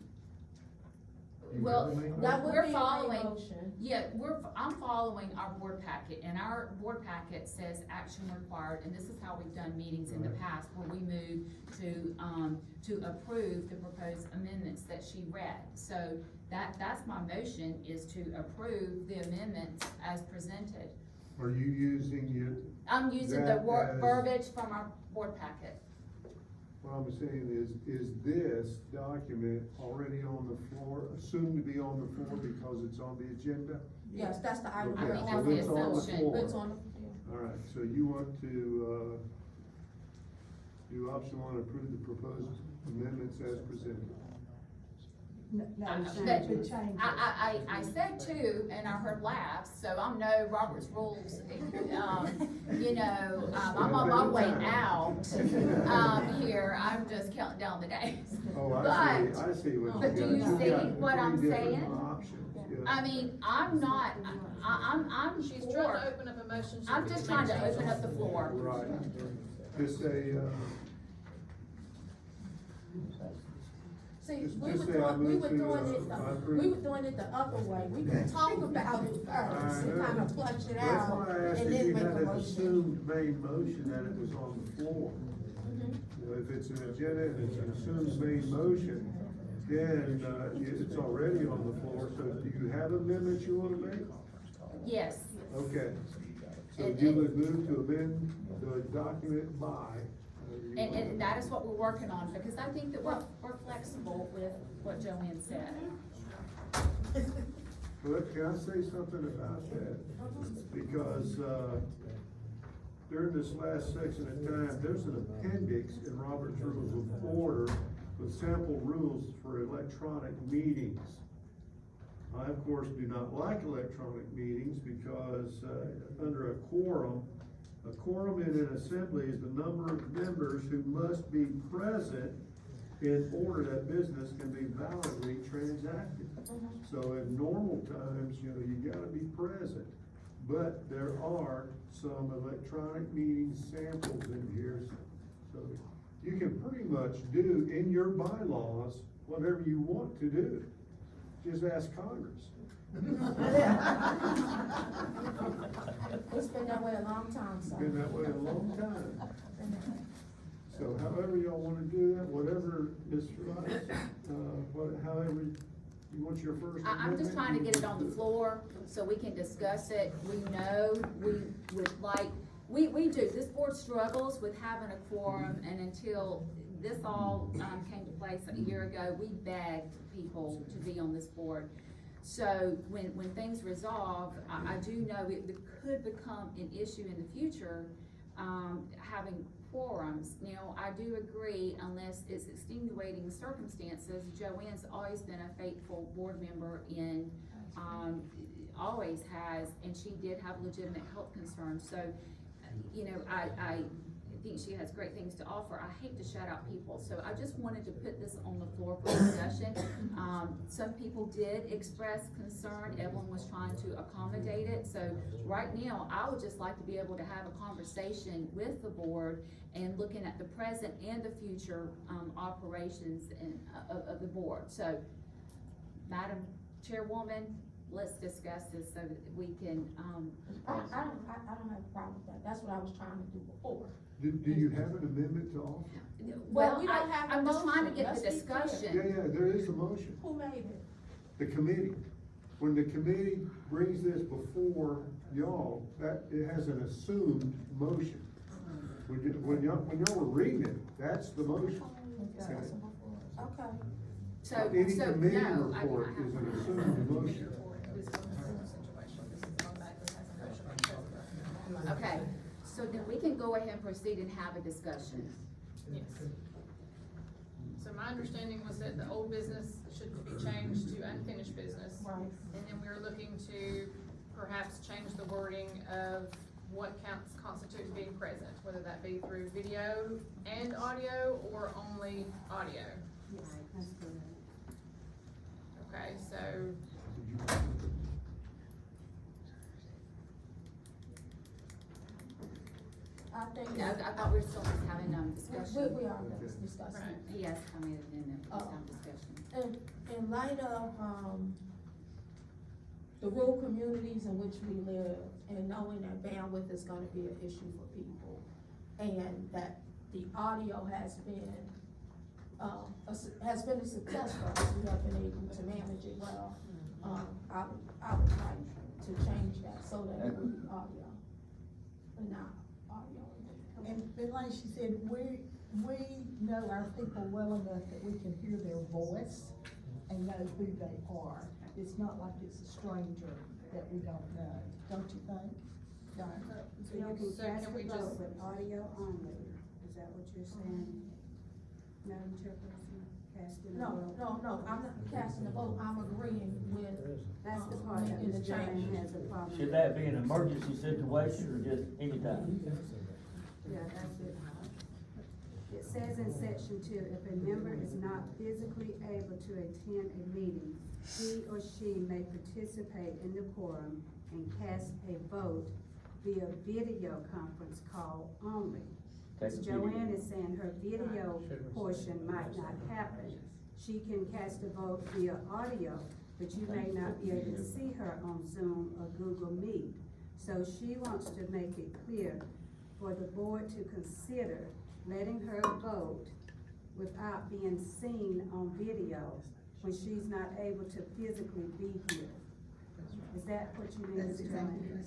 You Well, have a main That motion? would We're be a following- motion. Yeah, I'm following our board packet, and our board packet says action required, and this is how we've done meetings in the Right. past, where we move to approve the proposed amendments that she read. So that's my motion, is to approve the amendments as presented. Are you using I'm using the That as- verbiage from our board packet. what I'm saying is this document already on the floor, assumed to be on the floor because it's on the agenda? Yes, that's the item. Okay, we're think so that's the it's on the assumption. floor. It's on the, yeah. All right, so you want to, do option 1, approve the proposed amendments as presented? No, But the changes. I said 2, and I heard laughs, so I'm no Robert's rules, I'm on my way out, here, I'm just counting down the days. Oh, I But- see what you got. but do you You've see got what I'm 3 different saying? options, yeah. I mean, I'm not, I'm She's trying for, to open up a motion. so I'm we just can trying to make open up the floor. Right, just say, See, Just- we just were say I doing, we move were to, doing it, I the approve. we were doing it the other way. We could talk about it first and know. kind of flush it that's out, why I asked and if then you make had a an motion. assumed main motion that it was on the floor. Mhm. You know, if it's an agenda and it's an assumed main motion, then, it's already on the floor, so do you have amendments you wanna make? Yes, Okay, so And- you and- would move to amend the document by. and that is what we're working on, because I think that we're flexible with what Joanne said. But can I say something about that? Because, during this last section of time, there's an appendix in Robert's Rules of Order with sample rules for electronic meetings. I, of course, do not like electronic meetings because, under a quorum in an assembly is the number of members who must be present in order that business can be validly transacted. So in normal times, you know, you gotta be present, but there are some electronic meeting samples in here. So you can pretty much do in your bylaws whatever you want to do. Just ask Congress. It's been that way a long time, It's so. been that way a long time. So however y'all wanna do that, whatever, Mr. Rice, however you want your first I'm just amendment, trying to you get it can on the do floor so we can discuss it. We know we would like, we do, this board struggles with having a quorum, and until this all, came to place a year ago, we begged people to be on this board. So when things resolve, I do know it could become an issue in the future, having quorums. Now, I do agree, unless it's extenuating circumstances, Joanne's always been a faithful board member in, always has, and she did have legitimate health concerns, so, you know, I think she has great things to offer. I hate to shut out people, so I just wanted to put this on the floor for discussion. Some people did express concern, Evelyn was trying to accommodate it, so right now, I would just like to be able to have a conversation with the board and looking at the present and the future, operations and, of the board. So, Madam Chairwoman, let's discuss this so that we can, I don't have a problem with that, that's what I was trying to do before. Do you have an amendment to offer? well, we don't have a I'm just trying to motion. get the Let's be clear. discussion. Yeah, there is a motion. Who made it? The committee. When the committee brings this before y'all, that, it has an assumed motion. When y'all were reading it, that's the motion. Okay. Okay. So, Any so, committee no, I do report not is have. an assumed motion. Okay, so then we can go ahead and proceed and have a discussion. Yes. So my understanding was that the old business should be changed to unfinished business. Right. And then we were looking to perhaps change the wording of what constitutes being present, whether that be through video and audio or only audio. That's good. Okay, so, I think. No, I thought we were still just having, discussion. We are discussing. Right. He has commented in the, just have discussion. In light of, the rural communities in which we live, and knowing that bandwidth is gonna be an issue for people, and that the audio has been a success for us, we have been able to manage it well. I would like to change that so that it would be audio, and not audio. And like she said, we know our people well enough that we can hear their voice and know who they are. It's not like it's a stranger that we don't know, don't you think? So you can So cast can a we vote just- with audio only, is that what you're saying? Madam Chairperson, casting a vote? No, I'm not casting a vote, I'm agreeing with. That's the part that making the Ms. Joanne change. has a problem with. Should that be an emergency situation or just anytime? Yeah, that's it. It says in section 2, if a member is not physically able to attend a meeting, he or she may participate in the quorum and cast a vote via video conference call only. Take Ms. a video. Joanne is saying her video portion might not happen. She can cast a vote via audio, but you may not be able to see her on Zoom or Google Meet. So she wants to make it clear for the board to consider letting her vote without being seen on video when she's not able to physically be here. Is that what you mean, Ms. Joanne?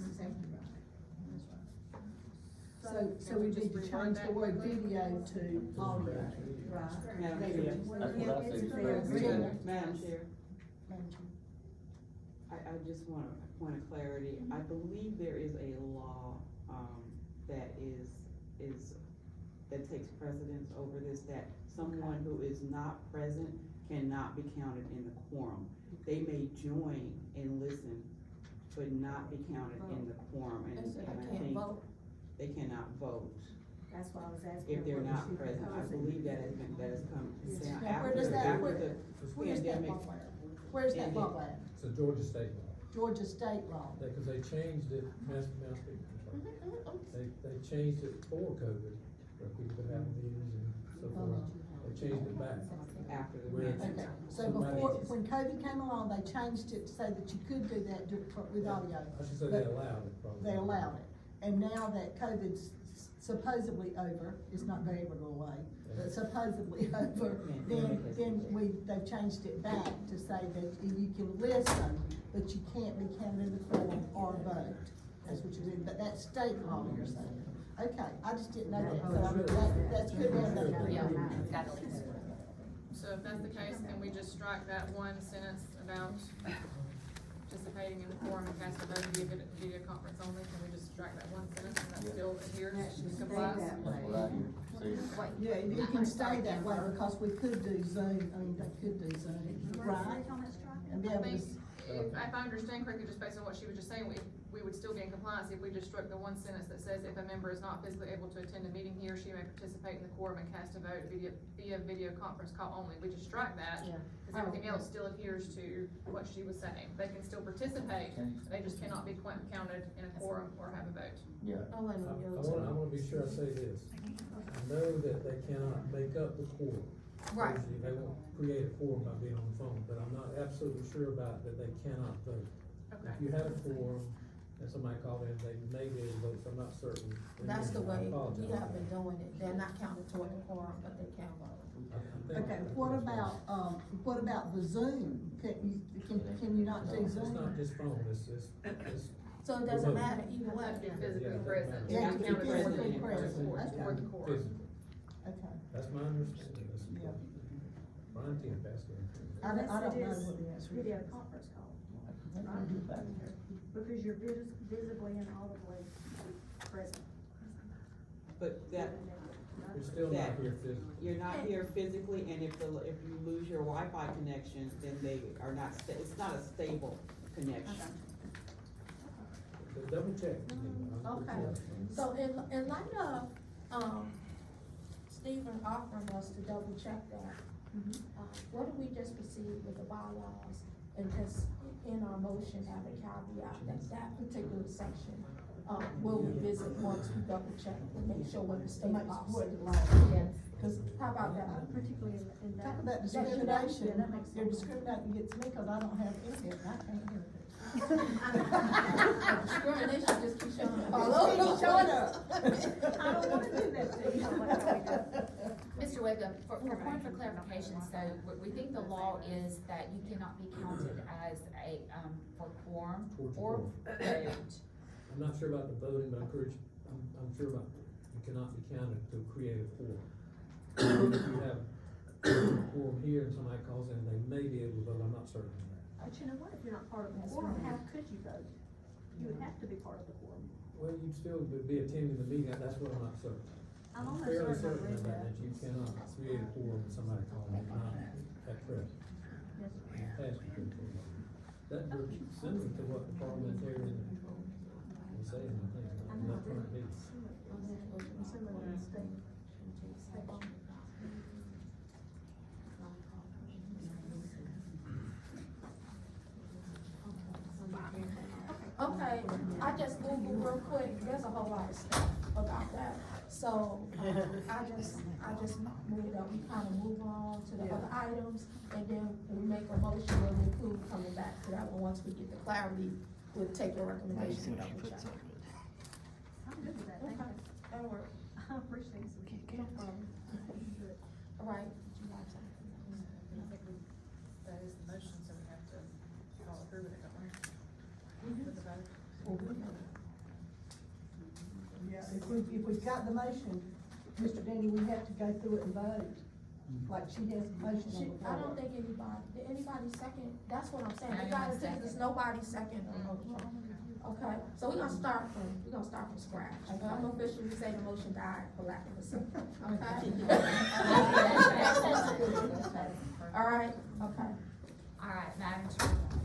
So we need to change the word video to audio. Right. Madam They- Chair. That's what I it's said. their agreement. Madam Chair, Madam Chair. I just want a point of clarity. I believe there is a law, that that takes precedence over this, that someone who is not present cannot be counted in the quorum. They may join and listen, but not be counted in the quorum, and They said I I can't think vote. they cannot vote. That's why I was asking. if they're what not she present. I proposing. believe that has come down Now, where after, does that, after the where's that pandemic. law at? Where's that ended. law at? It's a Georgia state law, Georgia state law. because they changed it, Mass Speak Control. They changed it before COVID, where people could have meetings and so forth. They changed it back. After the Where- pandemic. Okay, so Somebody- before, when COVID came along, they changed it to say that you could do that with audio. I should say they allowed it, probably. They allowed it. And now that COVID's supposedly over, it's not gonna ever go away, but supposedly over, they've changed it back to say that you can listen, but you can't be counted in the quorum or vote. That's what you're doing, but that's state law, you're saying. Okay, I just didn't know that, so I mean, that's good to have that. Yeah, got it. So if that's the case, can we just strike that one sentence about participating in the forum and cast a vote via video conference only? Can we just strike that one sentence and that still adheres That should and stay complies? that That's what I hear. See, Yeah, you can stay that way, because we could do Zoom, I mean, they could do Zoom, right? And be I able to, think, if I understand correctly, just based on what she was just saying, we would still be in compliance if we just struck the one sentence that says if a member is not physically able to attend a meeting, he or she may participate in the quorum and cast a vote via video conference call only. We just strike that, because everything else still adheres to what she was saying. They can still participate, they just cannot be counted in a quorum or have a vote. yeah. Oh, wait a minute, I wanna be sure I say this. I know that they cannot make up the quorum. Right. Usually they won't create a quorum by being on the phone, but I'm not absolutely sure about that they cannot vote. Okay. If you had a quorum and somebody called in, they may be able to vote, so I'm not certain. That's the way I apologize. we have been doing it. They're not counted toward the quorum, but they can vote. I think okay, that's what right. about the Zoom? Can you not do It's Zoom? not just phone, it's So it doesn't matter either You way. have to be Yeah, physically it doesn't present. matter. You Yeah, have to you count have to as be present present. toward Okay. the quorum. physical. Okay, That's my understanding. That's Yeah. Brian T. passed it. I don't know Unless it what is the answer is. video conference call, because you're visibly and audibly present. But that, You're still not here physically. you're not here physically, and if you lose your Wi-Fi connection, then they are not, it's not a stable connection. So double check. Okay, so in light of, Stephen offering us to double check that, what if we just proceed with the bylaws and just in our motion have a caveat that that particular section, we'll revisit once we double check and make sure what the state law What says. the law. Yes, cause how about that? Particularly in that. Talk about that should- discrimination, yeah, that makes you're sense. discriminating against me because I don't have internet, and I can't hear it. Discrimination just keeps showing up. Keep showing up. I don't wanna do that to you. Mr. Wickham, for point for clarification, so we think the law is that you cannot be counted as a, for quorum Towards or quorum. vote. I'm not sure about the voting, but I'm sure about, you cannot be counted to create a quorum. If you have a quorum here and somebody calls in, they may be able to vote, I'm not certain of that. But you know what, if you're not part of the quorum, how could you vote? You would have to be part of the quorum. Well, you'd still be attending the meeting, that's what I'm not certain. I'm almost Fairly certain I certain of read that, that you cannot create a quorum with somebody calling in, not at present. Yes, sir. In the past, you could. That would be similar to what the parliamentarian was saying, I think, I in know, that I current read meeting. similar in the state. Okay, I just Googled real quick, there's a whole lot of stuff about that. So, I just moved up, we kinda move on to the other items, and then we make a motion and include coming back to that one, once we get the clarity, we'll take your recommendation and double check. I'm good with that, thank you. That'll work. I appreciate it. No problem. All right, would you like to? That is the motion, so we have to follow through with it, don't we? With the vote. Yeah, if we've got the motion, Mr. Denny, we have to go through it and vote, like she has the motion on the floor. I don't think did anybody second, that's what I'm saying, No, you no one gotta think, there's second. nobody second or motion. Okay, so we're gonna start from scratch, okay, I'm officially say the motion died for lack of a second, okay? All right, okay, All right, Madam Chairwoman,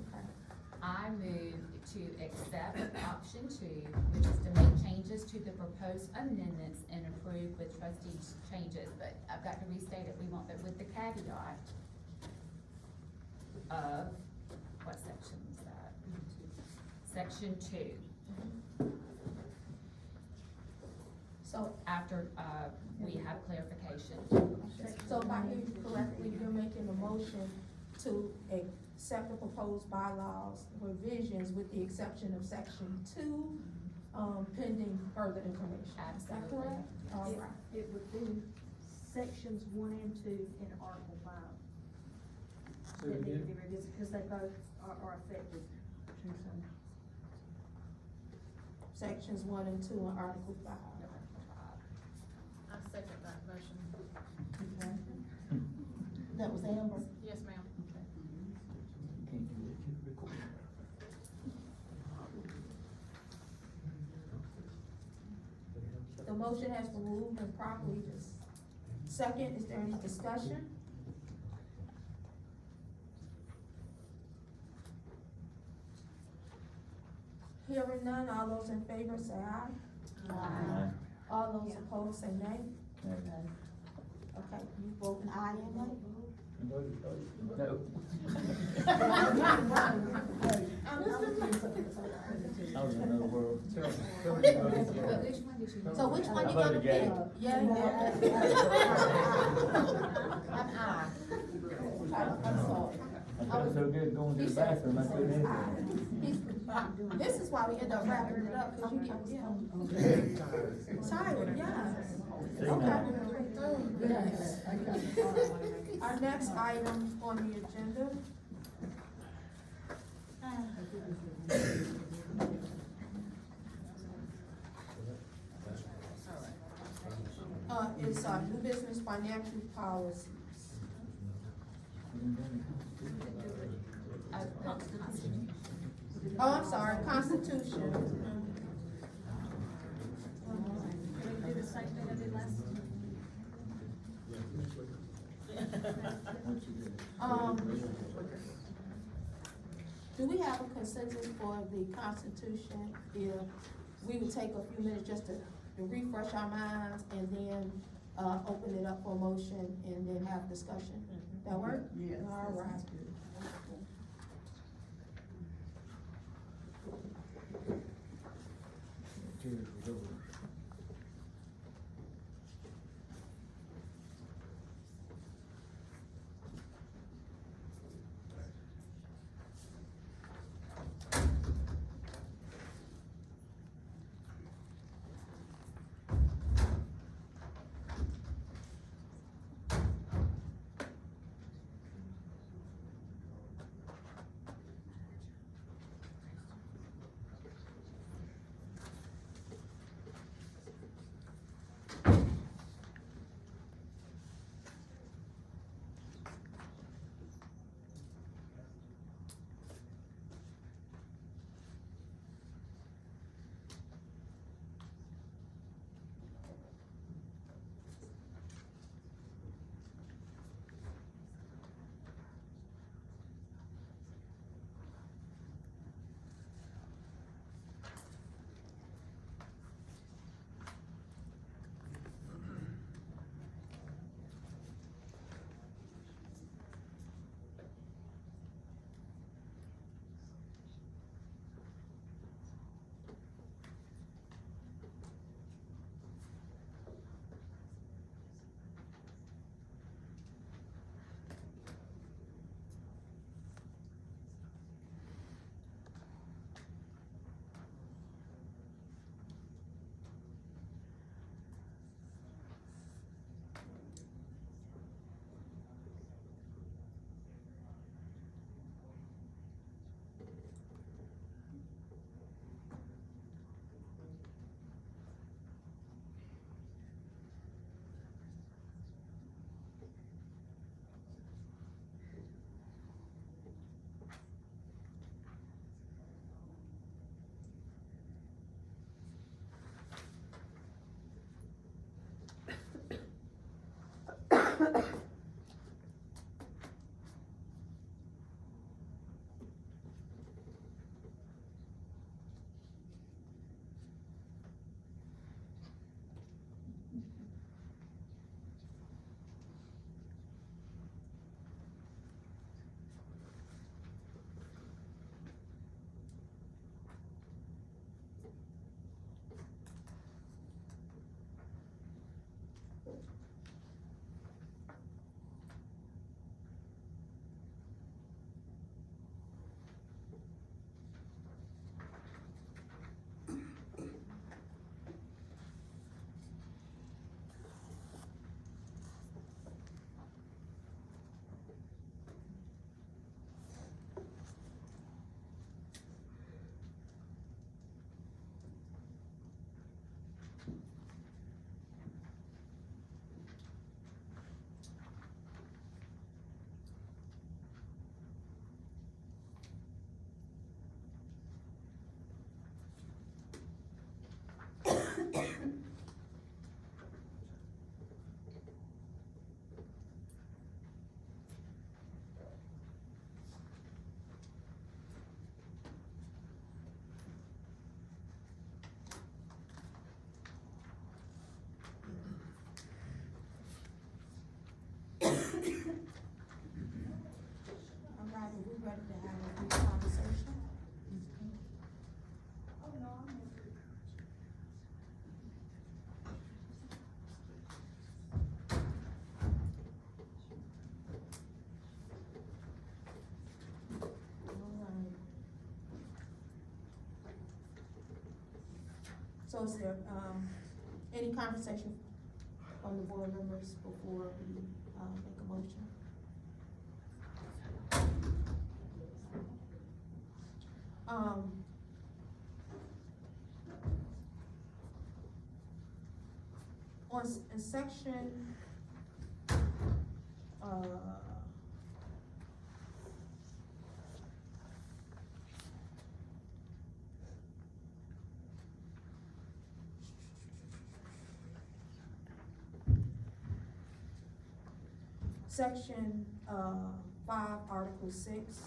okay. I move to to accept option 2, which is to make changes to the proposed amendments and approve with trustees' changes, but I've got to restate it, we want that with the caveat of, what section is that? Section 2. So, After, we have clarification. so if I hear you correctly, you're making a motion to accept the proposed bylaws revisions with the exception of section 2, pending further information. Is that Absolutely. correct? All right. It would be sections 1 and 2 in Article 5. Say it That need to again? be revisited, because they both are affected. Sections 1 and 2 in Article 5. I second that motion. That was Amber. Yes, ma'am. Can't do it, you record. The motion has been moved and properly just second. Is there any discussion? Hearing none, all those in favor say aye. Aye. All those opposed say nay. Okay, you vote aye and nay? No. I was in another world. But which one did you? So which one I you gonna voted pick? yay. Yeah, I'm sorry. I felt so good going to the bathroom, I couldn't even. This is why we end up wrapping it up, cause you get, tired, yeah. See Okay. now. Yes. Our next item on the agenda. Is, new business financial policies. Constitution. Oh, I'm sorry, constitution. Can we do the same thing I did last? Do we have a consensus for the constitution? If we would take a few minutes just to refresh our minds and then, open it up for motion and then have discussion? That work? Yes. All right. Cheers, was over. So is there, any conversation from the board members before we, make a motion? In section, Section, 5, Article 6.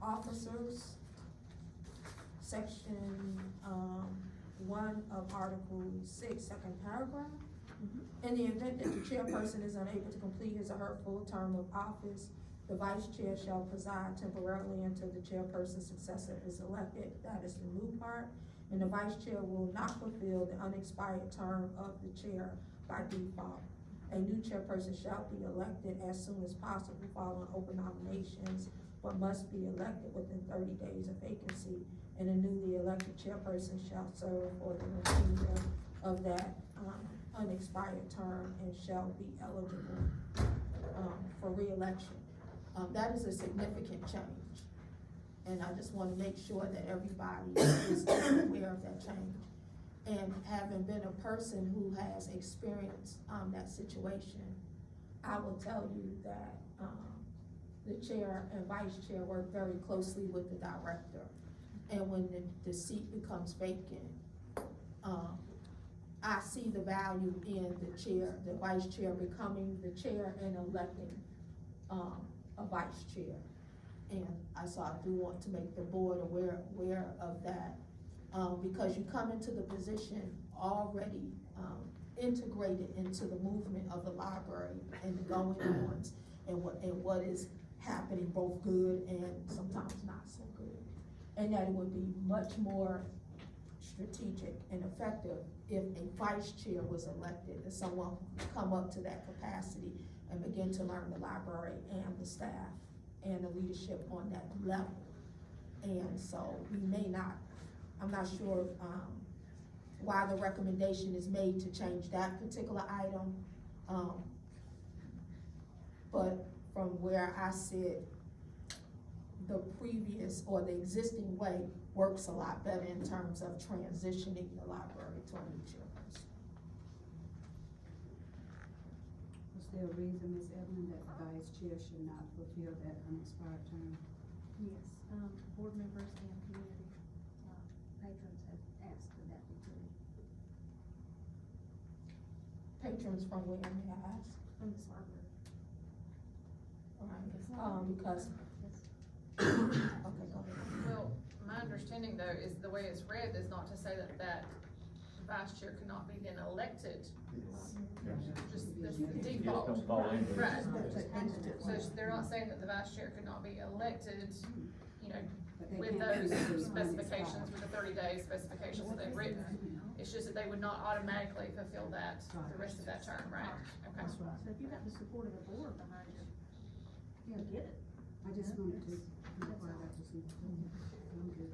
Officers. Section, 1 of Article 6, second paragraph. In the event that the chairperson is unable to complete his or her full term of office, the vice chair shall preside temporarily until the chairperson's successor is elected. That is the new part. And the vice chair will not fulfill the unexpired term of the chair by default. A new chairperson shall be elected as soon as possible following open nominations, but must be elected within 30 days of vacancy. And a newly elected chairperson shall serve for the remainder of that, unexpired term and shall be eligible, for re-election. That is a significant change. And I just wanna make sure that everybody is aware of that change. And having been a person who has experienced, that situation, I will tell you that, the chair and vice chair work very closely with the director. And when the seat becomes vacant, I see the value in the chair, the vice chair becoming the chair and electing, a vice chair. And so I do want to make the board aware of that, because you come into the position already, integrated into the movement of the library and the going-ons and what is happening, both good and sometimes not so good. And that it would be much more strategic and effective if a vice chair was elected, and someone could come up to that capacity and begin to learn the library and the staff and the leadership on that level. And so we may not, I'm not sure, why the recommendation is made to change that particular item. But from where I sit, the previous or the existing way works a lot better in terms of transitioning the library to a new chairperson. Was there a reason, Ms. Evelyn, that the vice chair should not fulfill that unexpired term? Yes, board members and community, patrons have asked that that be put Patrons from where, may I ask? from this library. Right, because, Yes. okay, go ahead. Well, my understanding though is the way it's read is not to say that vice chair could not be then elected. Just the Just default. don't fall into it. Right. So they're not saying that the vice chair could not be elected, you know, But they with can't those do it specifications, unexpired. with the 30-day specifications that they've written. It's just that they would not automatically fulfill that the rest of that term, right? Okay. That's right. So if you've got the support of the board behind you, you'll get it. I just wanted to inquire that to see. I'm good.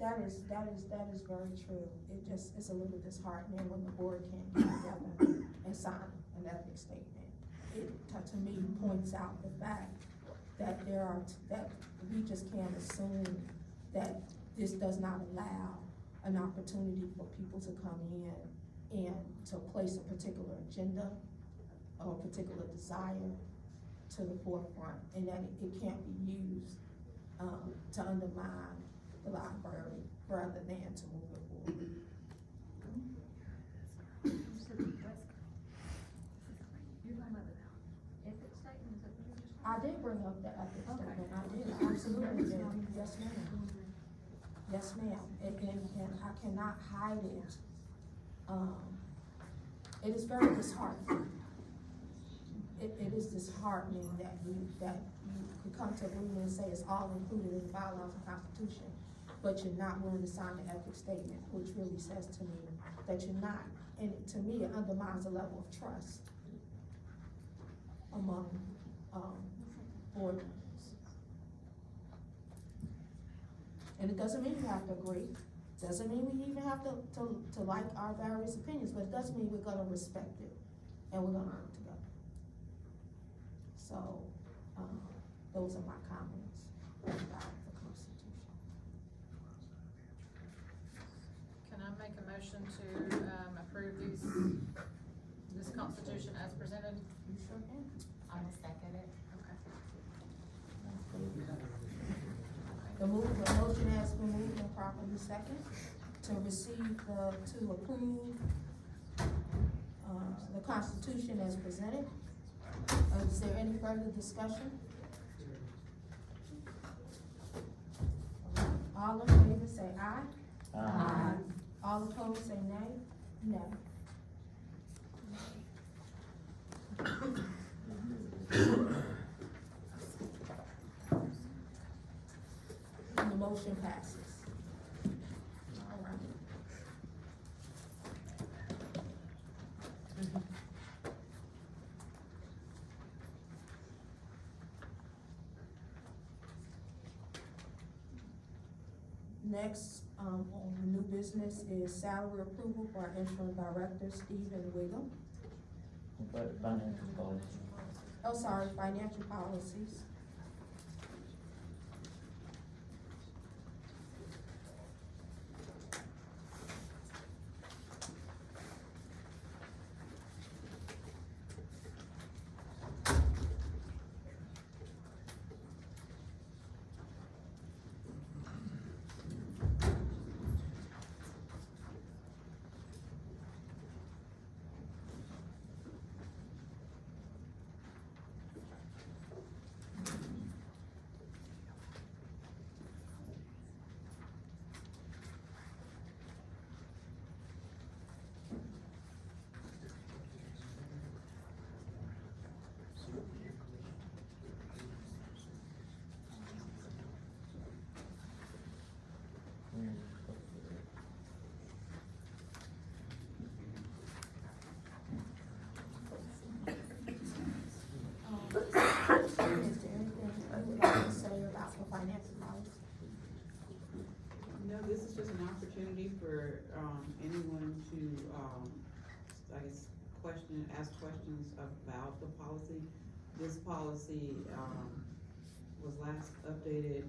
That is very true. It's a little disheartening when the board can't get together and sign an ethics statement. It, to me, points out the fact that that we just can't assume that this does not allow an opportunity for people to come in and to place a particular agenda or a particular desire to the forefront, and that it can't be used, to undermine the library rather than to move it forward. You're talking about the ethics statement, is that what you're just? I did bring up the ethics Okay. statement, I did, absolutely did, yes ma'am, yes ma'am, and I cannot hide it. It is very disheartening. It is disheartening that you could come to agreement and say it's all included in the bylaws and constitution, but you're not willing to sign the ethics statement, which really says to me that you're not. And to me, it undermines a level of trust among, board members. And it doesn't mean you have to agree, doesn't mean we even have to like our various opinions, but it does mean we're gonna respect it, and we're gonna work together. So, those are my comments about the Constitution. Can I make a motion to, approve this Constitution as presented? You sure can. I will second it. Okay. The motion has been moved and properly second to approve, the Constitution as presented. Is there any further discussion? All in favor say aye. Aye. All opposed say nay. No. And the motion passes. All right. Next, on the new business is salary approval for our interim director, Stephen Wiggum. What about the financial policy? Oh, sorry, financial policies. Is there anything you would like to say about the financial policy? No, this is just an opportunity for, anyone to, I guess, ask questions about the policy. This policy, was last updated,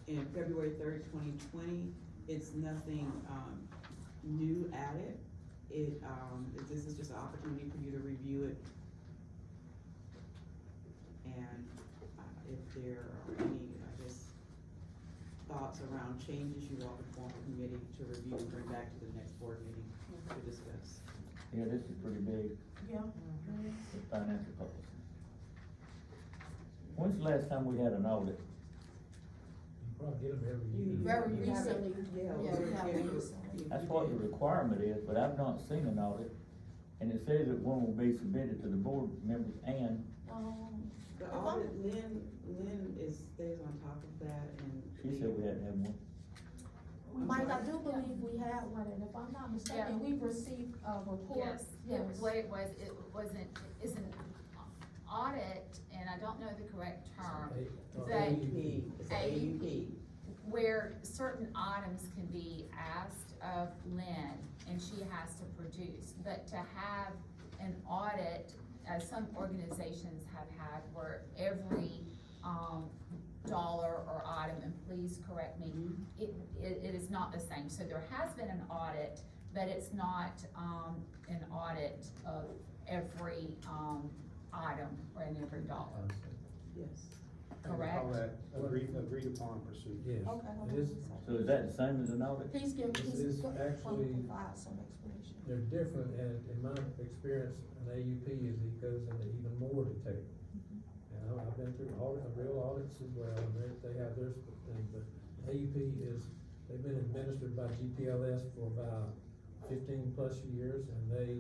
in February 3rd, 2020. It's nothing, new added. This is just an opportunity for you to review it. And, if there are any, I guess, thoughts around changes, you all can form a committee to review and bring back to the next board meeting to discuss. Yeah, this is pretty big, Yeah. the financial policy. When's the last time we had an audit? You probably get them every year. Very You have it- recently, yeah, yeah, we yeah, have you- recently. That's what the requirement is, but I've not seen an audit. And it says that one will be submitted to the board members and The audit, Lynn stays on top of that and. she said we hadn't had one. Mike, I do believe we had one, and if I'm not mistaken, we've received a report. Yes, what it wasn't, it's an audit, and I don't know the correct term, that AUP, it's an AUP. where certain items can be asked of Lynn, and she has to produce, but to have an audit, as some organizations have had, where every, dollar or item, and please correct me, it is not the same. So there has been an audit, but it's not, an audit of every, item or in every dollar, Yes. correct? Call that agreed upon pursuit. Yes, Okay, hold it is, on. So is that the same as an audit? Please give, This please is actually- provide some explanation. they're different, and in my experience, an AUP is, it goes into even more detail. And I've been through real audits as well, and they have their thing, but AUP is, they've been administered by GPLS for about 15+ years, and they're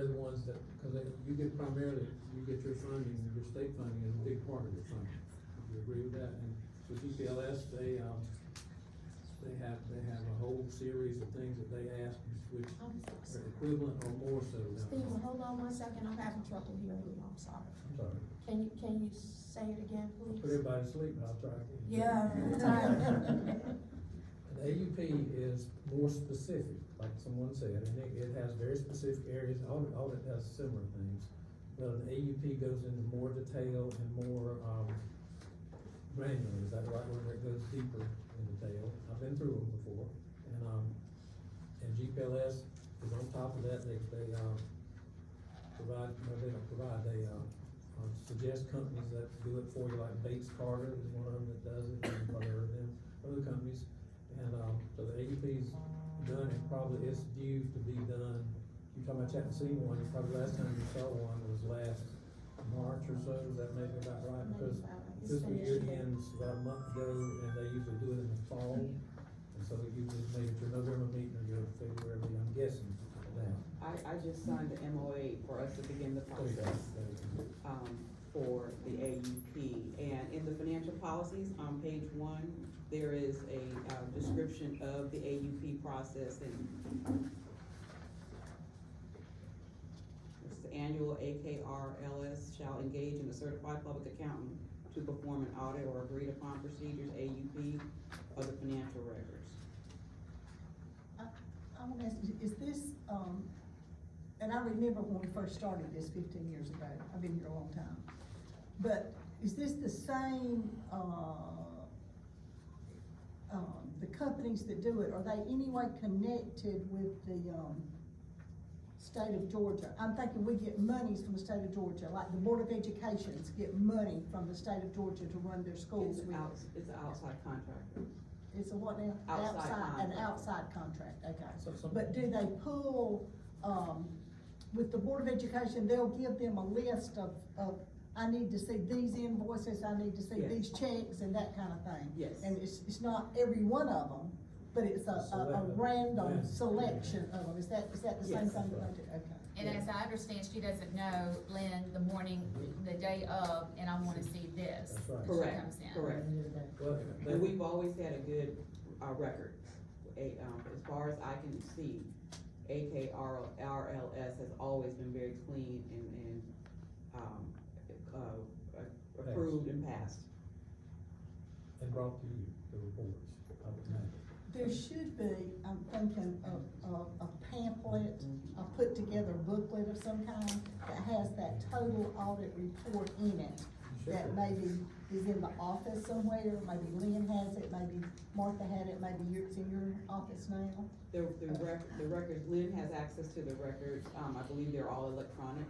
the ones that, cause you get your funding, your state funding is a big part of your funding. Would you agree with that? And so GPLS, they have a whole series of things that they ask you, which are equivalent or more so. Stephen, hold on one second, I'm having trouble hearing you, I'm sorry. I'm sorry. Can you say it again, please? Put everybody to sleep, but I'll try again. Yeah, I'm tired. An AUP is more specific, like someone said, and it has very specific areas, audit does similar things. But an AUP goes into more detail and more, granular, is that the right word, where it goes deeper in detail? I've been through them before, and GPLS is on top of that, they suggest companies that do it for you, like Bates Carter is one of them that does it, and probably heard them, other companies. And, so the AUP's done, and probably it's due to be done, you're talking about you haven't seen one, probably last time you saw one was last March or so, is that maybe about right? Because fiscal year ends about a month ago, and they usually do it in the fall, and so it usually maybe it's your November meeting or your February meeting, I'm guessing now. I just signed the MOA for us to begin the process, for the AUP. And in the financial policies, on page 1, there is a, description of the AUP process, and it's the annual AKRLS shall engage in a certified public accountant to perform an audit or agreed upon procedures, AUP, of the financial records. I wanna ask, is this, and I remember when we first started this 15 years ago, I've been here a long time. But is this the same, the companies that do it, are they any way connected with the, state of Georgia? I'm thinking we get monies from the state of Georgia, like the Board of Educations get money from the state of Georgia to run their schools with. It's an outside contractor. It's a what now? Outside An contract. outside contract, okay. So But do they pull, with the Board of Education, they'll give them a list of, I need to see these invoices, I need to see Yes. these checks and that kind of thing? Yes. And it's not every one of them, but it's a random selection of them, is that the same Yes. thing that they do? Okay. And as I understand, she doesn't know, Lynn, the morning, the day of, and I wanna see this. That's right. and she Correct, comes in. correct. Well, And we've always had a good, record. As far as I can see, AKRLS has always been very clean and, approved and passed. and brought to you, the reports, I would imagine. There should be, I'm thinking, a pamphlet, a put together booklet of some kind that has that total audit report in it. That maybe is in the office somewhere, maybe Lynn has it, maybe Martha had it, maybe it's in your office now. The records, Lynn has access to the records, I believe they're all electronic.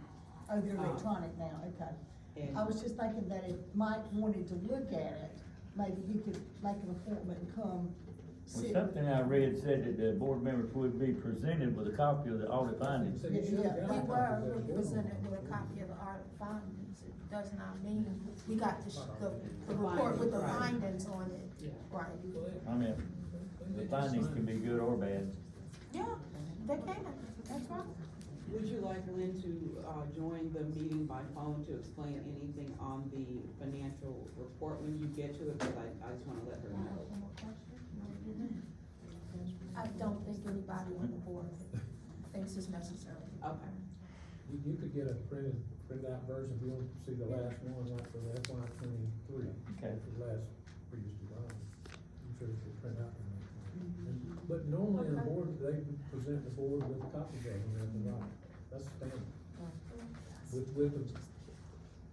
Oh, they're electronic now, okay. And I was just thinking that if Mike wanted to look at it, maybe he could make an appointment and come Well, sit. something I read said that the board members would be presented with a copy of the audit findings. So you should Yeah, have We got were copies of it. presented with a copy of the audit findings, it does not mean we got the report with the findings on it, Yeah. right? I mean, the findings can be good or bad. Yeah, they can, that's right. would you like Lynn to, join the meeting by phone to explain anything on the financial report when you get to it? Cause I just wanna let her know. I don't think anybody on the board thinks it's necessary. Okay. You could get a printed out version, if you want to see the last one, like for the FY 23. Okay. The last previous July, I'm sure it should print out. But normally in the board, they present the board with copies of them at the bottom, that's standard. With what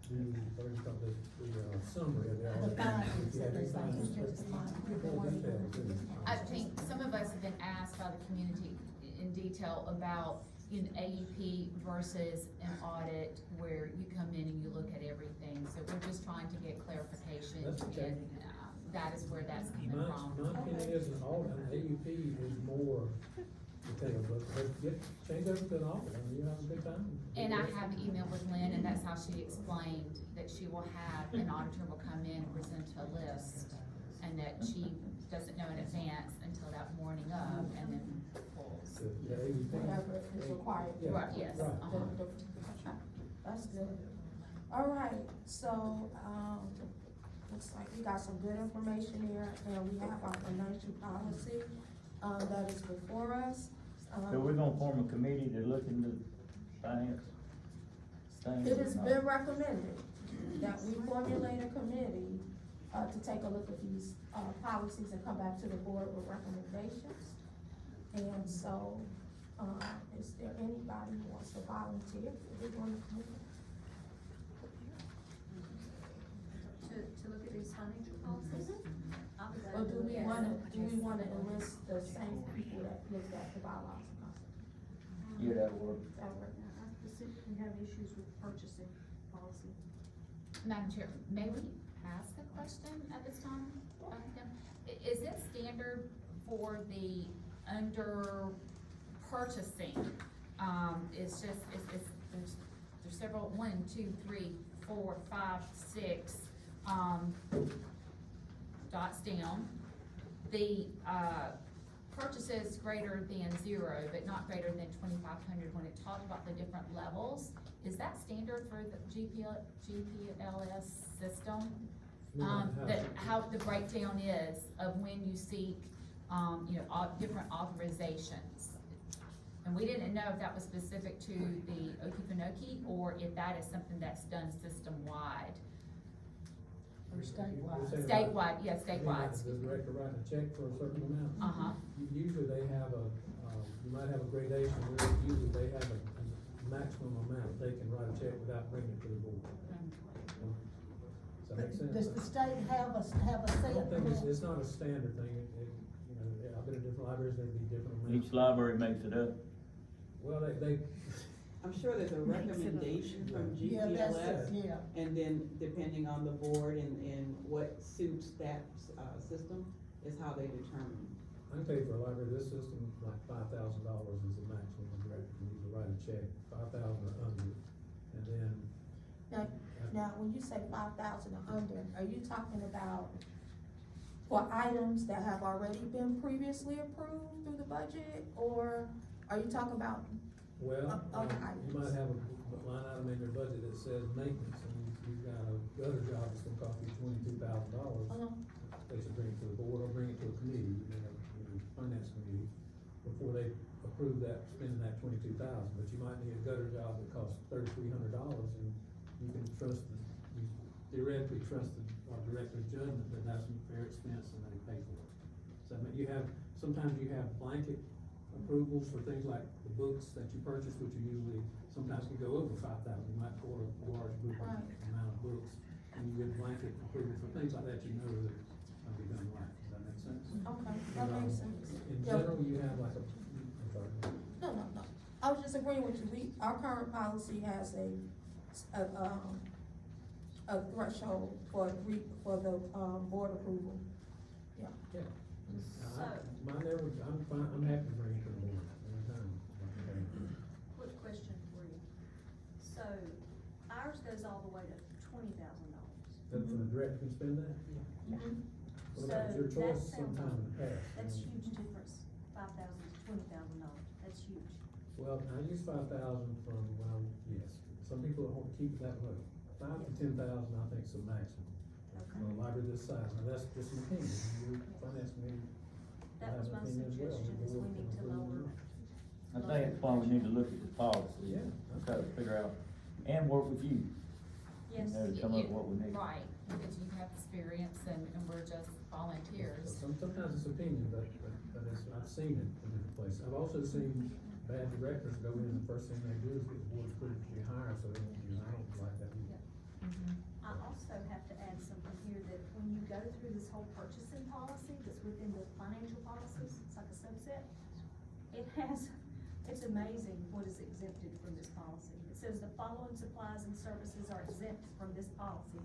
do you call this, the summary of the audit. The findings, If you have any everything, findings, just the findings. more detail, too. I think some of us have been asked by the community in detail about an AUP versus an audit where you come in and you look at everything. So we're just trying to get clarification, That's okay. and that is where that's coming My from. opinion is an audit, an AUP is more detailed, but change over to an audit, I mean, you have a good time. And I have emailed with Lynn, and that's how she explained that she will have, an auditor will come in and present a list, and that she doesn't know in advance until that morning of, and then pulls. The AUP. Whatever is required. Yeah, Right, yes, right. uh-huh. That's good. All right, so, looks like we got some good information here, and we have our financial policy, that is before us. So we're gonna form a committee to look into finance things? It has or not? been recommended that we formulate a committee, to take a look at these, policies and come back to the board with recommendations. And so, is there anybody who wants to volunteer for this one committee? To look at these financial policies? I'll be glad Or to do look we at it. wanna enlist the same people that looked at the bylaws? Yeah, that'll work. That work? I specifically have issues with purchasing policy. Madam Chair, may we ask a question at this time? Is it standard for the under purchasing? It's just, there's several, 1, 2, 3, 4, 5, 6, dots down. The, purchases greater than 0, but not greater than 2,500, when it talked about the different levels, is that standard for the GPLS system? That how the breakdown is of when you seek, different authorizations. And we didn't know if that was specific to the Okefenokee, or if that is something that's done system-wide. Or statewide. Statewide, yeah, statewide. The director writing a check for a certain amount. Uh-huh. Usually they have you might have a gradation, where usually they have a maximum amount they can write a check without bringing it to the board. Does that make sense? Does the state have a I set? don't think it's not a standard thing, I've been in different libraries, there'd be different amounts. Each library makes it up. Well, they, I'm sure there's a recommendation from Yeah, that's GPLS, it, yeah. and then depending on the board and what suits that, system, is how they determine. I can tell you for a library, this system, like $5,000 is the maximum a director can use to write a check, 5,000 or under, and then. Now, when you say 5,000 or under, are you talking about for items that have already been previously approved through the budget, or are you talking about? Well, Other you might have a line item in your budget that says maintenance, and you've got a gutter job that's gonna cost you $22,000. They should bring it to the board or bring it to a committee, finance committee, before they approve that, spending that $22,000. But you might need a gutter job that costs $3,300, and you can you theoretically trust the director's judgment that that's a fair expense and they pay for it. So sometimes you have blanket approvals for things like the books that you purchase, which you usually, sometimes can go over 5,000, you might order a large book amount of books, and you get blanket approval for things like that, that it's gonna be done right. Does that make sense? Okay, that makes sense. In Yeah. general, you have like I'm sorry. No. I was just agreeing with you. Our current policy has a threshold for the, board approval. Yeah. Yeah. So- I'm happy to bring it to the board anytime. Quick question for you. So, ours goes all the way to $20,000. That the director can spend that? Mhm. Well, that was your So choice that sometime in the past. That's huge difference, $5,000 to $20,000, that's huge. Well, I use 5,000 from, yes, some people don't keep it that low. 5 to 10,000, I think, is the maximum. Okay. For a library this size, now that's just an opinion, your finance committee. That was have an my opinion as well. suggestion, is we Board need can to approve or lower. not. I think that's why we need to look at the policy. Yeah. Try to figure out, and work with you. Yes. You know, to come up with what we need. Right, because you have experience and we're just volunteers. Sometimes it's opinion, but I've seen it in different places. I've also seen bad directors go in, and the first thing they do is get the board's approved to be hired, so they won't, I don't like that either. I also have to add something here, that when you go through this whole purchasing policy that's within the financial policies, it's like a subset, it's amazing what is exempted from this policy. It says the following supplies and services are exempt from this policy: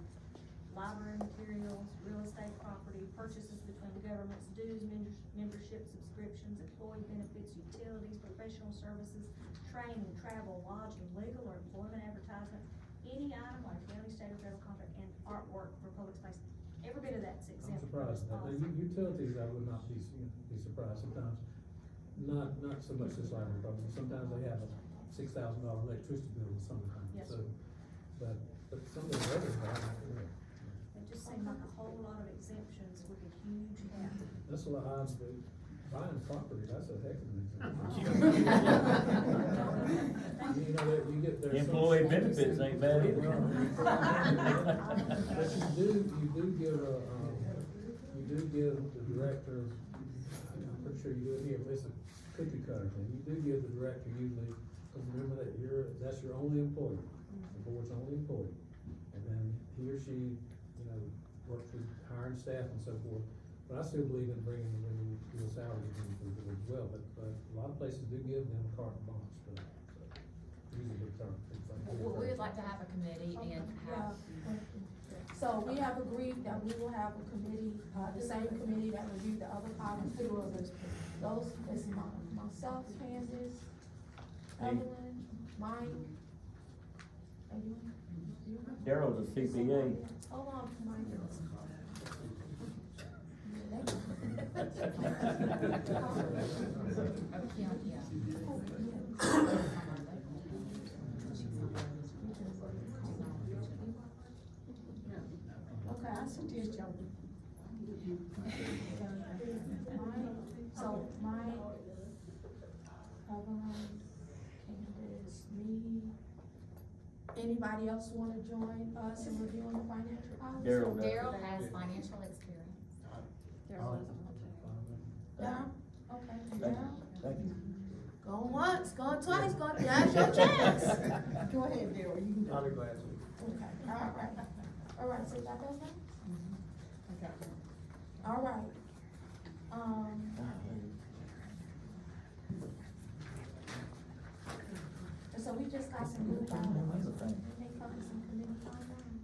library materials, real estate property, purchases between the governments, dues, membership, subscriptions, employee benefits, utilities, professional services, training, travel, lodging, legal or employment advertisement, any item on a county, state, or federal contract, and artwork for public space. Every bit of that's I'm exempt from this surprised at that. policy. The utilities, I would not be surprised sometimes. Not so much this library, probably. Sometimes they have a $6,000 electricity bill in the summertime, Yes. so, but some of the others, I don't know. It just seemed like a whole lot of exemptions with a huge gap. That's a lot, buying property, that's a heck of an example. You know, that you get their. Employee benefits ain't bad either. But you do give the director, I'm pretty sure you do it here, but it's a cookie cutter thing, you do give the director usually, because remember that that's your only employee, the board's only employee. And then he or she, you know, works with hiring staff and so forth, but I still believe in bringing the real salary to the board as well, but a lot of places do give them carte blanche, but, use a good term. Well, we would like to have a committee and have, So we have agreed that we will have a committee, the same committee that reviewed the other policies. Those is myself, Candace, Evelyn, Mike, and you. Daryl's a CPA. Hold on, Mike. Okay, I suggest y'all. So Mike, Evelyn, Candace, me. Anybody else wanna join us in reviewing the financial policy? Daryl does. Daryl has financial experience. Daryl doesn't want to. Yeah, okay, Thank yeah. you. Thank you. Going once, going twice, now's your chance. Go ahead, Daryl, you can do I'll it. be glad to. Okay, all right, so you got those names? Okay. All right. And so we just got some new items, and they cover some committee timelines.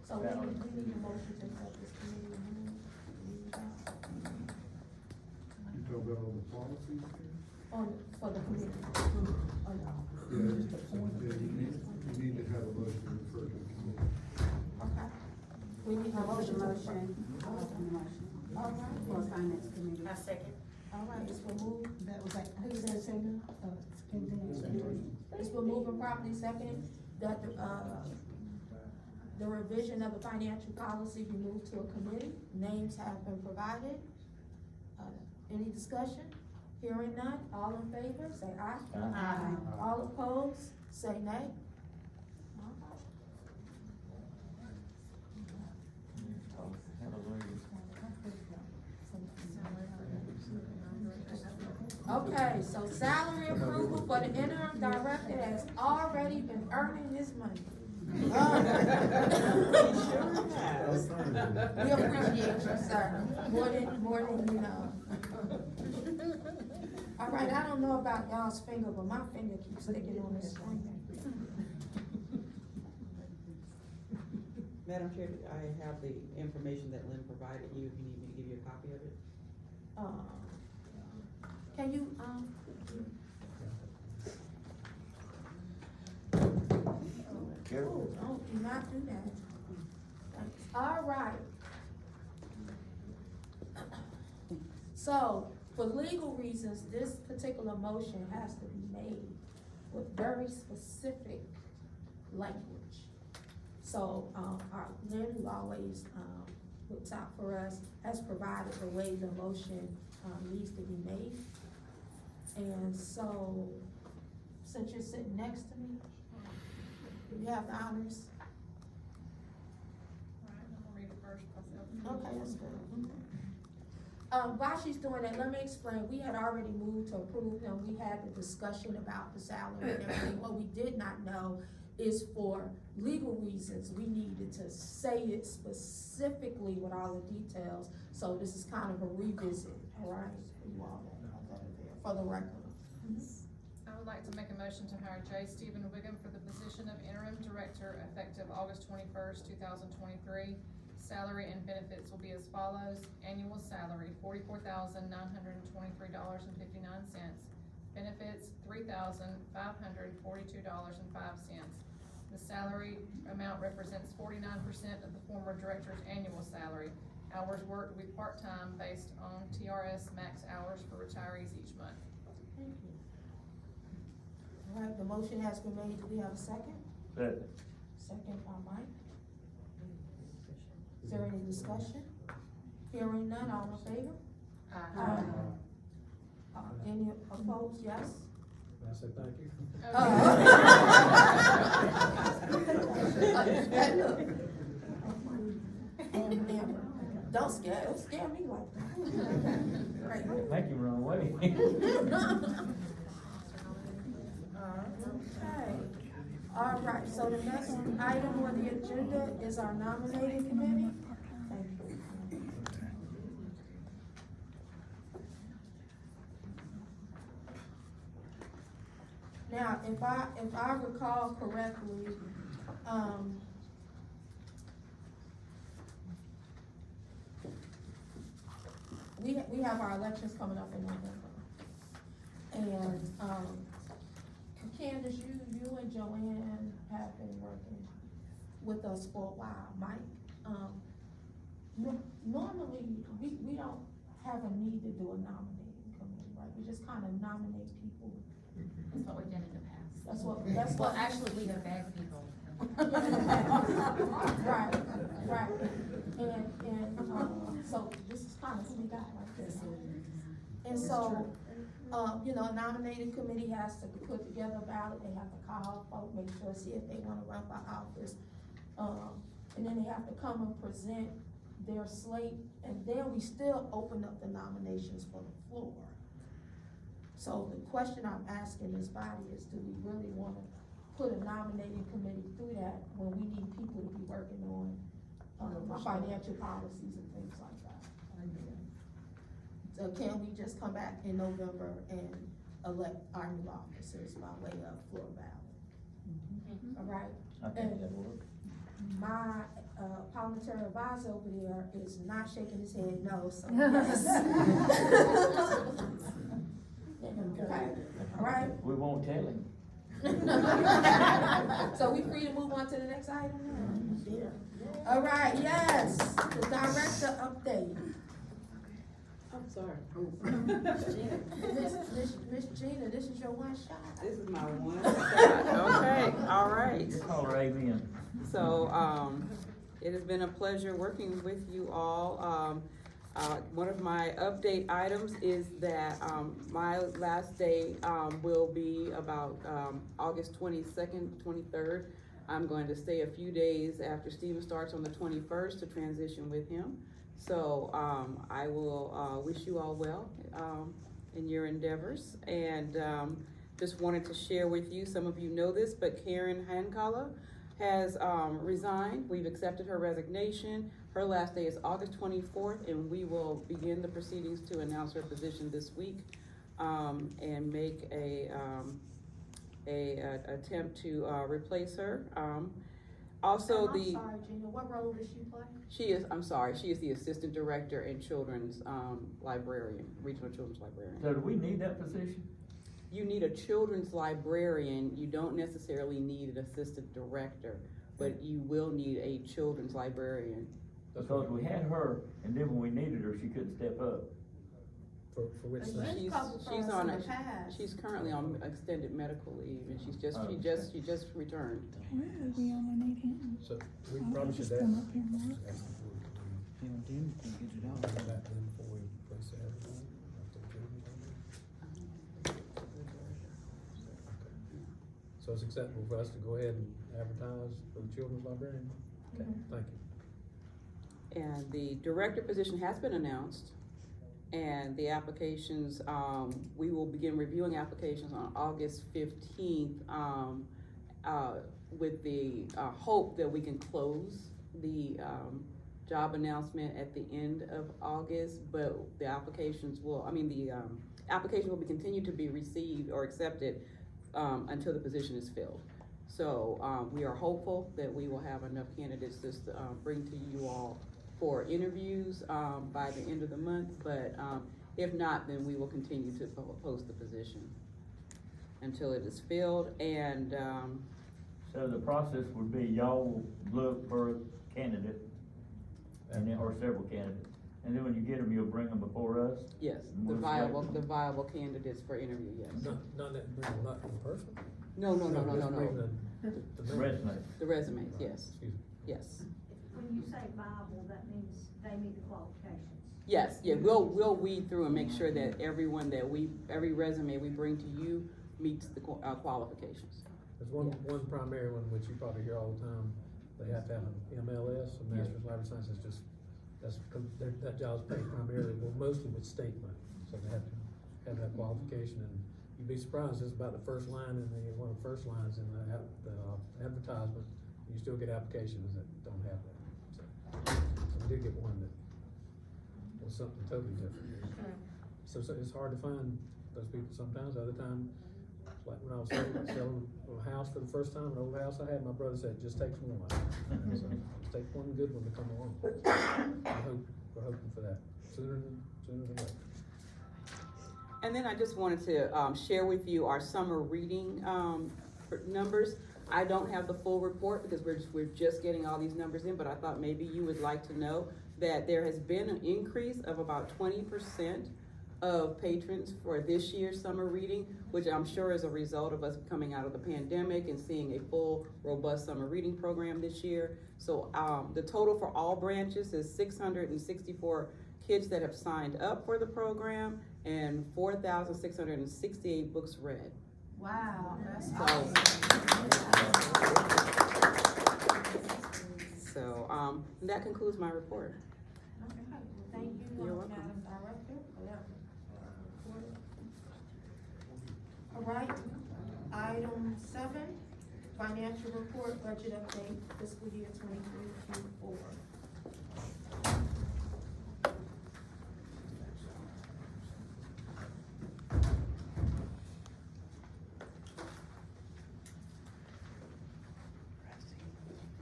So we need a motion to accept this committee. You talk about all the policies here? For the committee. Oh, no. Yeah, you need to have a motion to refer to the committee. Okay. We need a motion to refer. All right. For finance committee. second. All right, it's been moved. That was like, Who's that second? It's been moved and properly seconded that the revision of the financial policy be moved to a committee. Names have been provided. Any discussion? Hearing none, all in favor, say aye. Aye. All opposed, say nay. Okay, so salary approval for the interim director has already been earning his money. We appreciate you, sir, more than you know. All right, I don't know about y'all's finger, but my finger keeps sticking on the screen. Madam Chair, I have the information that Lynn provided you, if you need me to give you a copy of it. Can you, Careful. oh, do not do that. All right. So, for legal reasons, this particular motion has to be made with very specific language. So, our Lynn, who always, looks out for us, has provided the way the motion, needs to be made. And so, since you're sitting next to me, you have the honors. Alright, I'm gonna read it first myself. Okay, that's good. While she's doing that, let me explain, we had already moved to approve him, we had the discussion about the salary and everything. What we did not know is for legal reasons, we needed to say it specifically with all the details. So this is kind of a revisit, all right? You all have that there for the record. I would like to make a motion to hire J. Stephen Wiggum for the position of interim director effective August 21st, 2023. Salary and benefits will be as follows: annual salary, $44,923.59. Benefits, $3,542.05. The salary amount represents 49% of the former director's annual salary. Hours worked will be part-time based on TRS max hours for retirees each month. Thank you. All right, the motion has been made, do we have a second? Second. Second by Mike. Is there any discussion? Hearing none, all in favor? Aye. Any opposed, yes? Can I say thank you? Don't scare me like that. Right. Make you run away. Okay. All right, so the next item on the agenda is our nominating committee. Thank you. Now, if I recall correctly, we have our elections coming up in November. And, Candace, you and Joanne have been working with us for a while, Mike. Normally, we don't have a need to do a nominating committee, right? We just kind of nominate people. That's what we've done in the past. That's what, Well, actually, we have begged people. Right, right. And, so this is kind of sneak out like this. And so, you know, a nominating committee has to put together a ballot, they have to call folk, make sure, see if they wanna run for office. And then they have to come and present their slate, and then we still open up the nominations for the floor. So the question I'm asking this body is, do we really wanna put a nominating committee through that when we need people to be working on, financial policies and things like that? So can we just come back in November and elect our new officers by way of floor ballot? All right? Okay. And my, parliamentary advisor over there is not shaking his head no, so yes. Okay, all right? We won't tell him. So we free to move on to the next item now? All right, yes, the director update. I'm sorry. Miss Gina, this is your one shot. This is my one shot. Okay, all right. Just call her Amen. So, it has been a pleasure working with you all. One of my update items is that, my last day, will be about, August 22nd, 23rd. I'm going to stay a few days after Stephen starts on the 21st to transition with him. So, I will, wish you all well, in your endeavors. And, just wanted to share with you, some of you know this, but Karen Hankala has, resigned. We've accepted her resignation. Her last day is August 24th, and we will begin the proceedings to announce her position this week, and make a attempt to, replace her. Also, I'm the. sorry, Gina, what role does she play? She is the assistant director and children's, librarian, regional children's librarian. So do we need that position? You need a children's librarian, you don't necessarily need an assistant director, but you will need a children's librarian. Because we had her, and then when we needed her, she couldn't step up. For which She's thing? She's on in the past. she's currently on extended medical leave, and she just returned. Well, we only need him. So we I'll probably just should come ask. up here and work. ask the board to Him and Tim can get it all. do that then before we place the advertising. After the children's library. So it's acceptable for us to go ahead and advertise for the children's librarian? Okay, thank you. And the director position has been announced, and the applications, we will begin reviewing applications on August 15th, with the, hope that we can close the, job announcement at the end of August, but the applications will, application will be continued to be received or accepted, until the position is filled. So, we are hopeful that we will have enough candidates to, bring to you all for interviews, by the end of the month, but, if not, then we will continue to post the position until it is filled, and, So the process would be y'all will look for a candidate, and then, or several candidates, And then when you get them, you'll bring them before us? Yes, And the we'll viable, select the them? viable candidates for interview, yes. Not that, not in person? No, Just bring no, the Resume. the resumes, yes, Excuse me. yes. When you say viable, that means they meet the qualifications. Yes, yeah, we'll weed through and make sure that everyone that every resume we bring to you meets the qualifications. There's one primary one, which you probably hear all the time, they have to have an MLS, a Master's of Library Sciences, that job's paid primarily, well, mostly with state money, so they have to have that qualification, and you'd be surprised, it's about the first line in one of the first lines in the advertisement, you still get applications that don't have that, so we did get one that was something totally different. So it's hard to find those people sometimes, other time, like when I was selling a house for the first time, an old house I had, my brother said, just takes one. So, just take one good one to come along. We're hoping for that, sooner than later. And then I just wanted to, share with you our summer reading, numbers. I don't have the full report because we're just getting all these numbers in, but I thought maybe you would like to know that there has been an increase of about 20% of patrons for this year's summer reading, which I'm sure is a result of us coming out of the pandemic and seeing a full, robust summer reading program this year. So the total for all branches is 664 kids that have signed up for the program and 4,668 books read. Wow, that's So, awesome. that concludes my report. Okay, thank you, You're welcome. Madam Director, for that report. All right, item 7, financial report, budget update, fiscal year 23-24.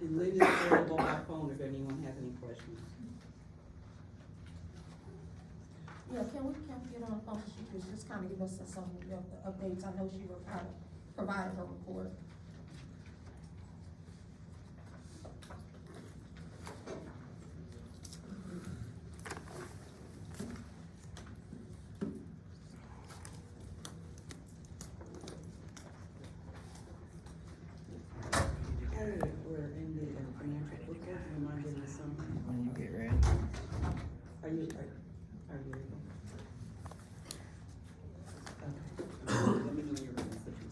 And Lynn is available by phone if anyone has any questions. Yeah, can we get on the phone, she could just kind of give us some of the updates, I know she provided her report. We're in the financial report, do you mind giving us some? When you get ready. Are you ready? Okay. Let me know when you're ready, so you can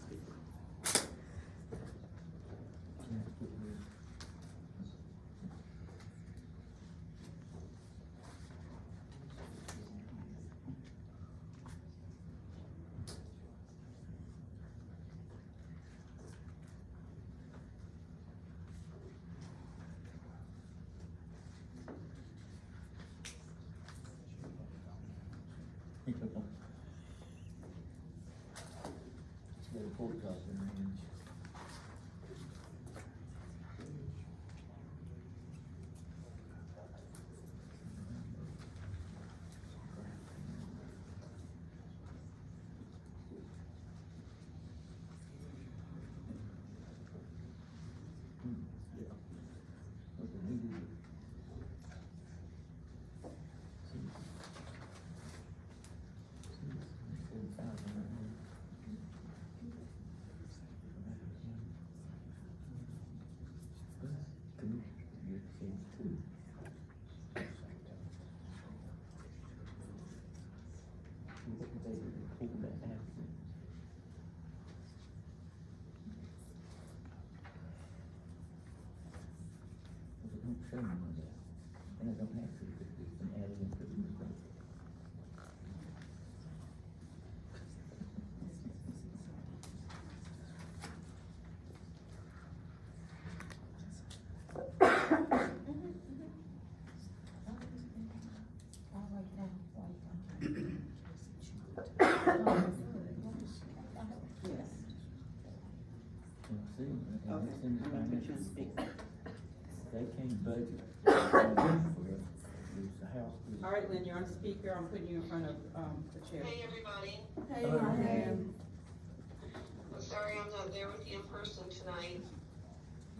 speak. They can't budget. All right, Lynn, you're on speaker, I'm putting you in front of, the chair. Hey, everybody. Hey, Ryan. I'm sorry I'm not there with you in person tonight.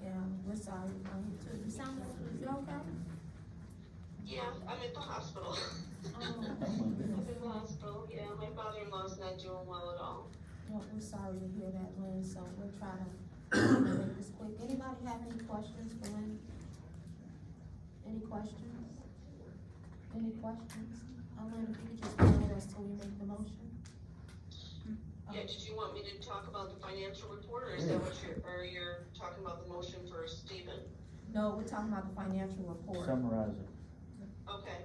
Yeah, we're sorry, you too. You sound like, you okay? Yeah, I'm at the hospital. Oh, I'm in the hospital, yeah, my father-in-law's not doing well at all. no, we're sorry to hear that, Lynn, so we'll try to make this quick. Anybody have any questions for Lynn? Any questions? Any questions? Lynn, if you could just bear with us till we make the motion. Yeah, did you want me to talk about the financial report, or is that what you're talking about the motion for Stephen? No, we're talking about the financial report. Summarize it. Okay.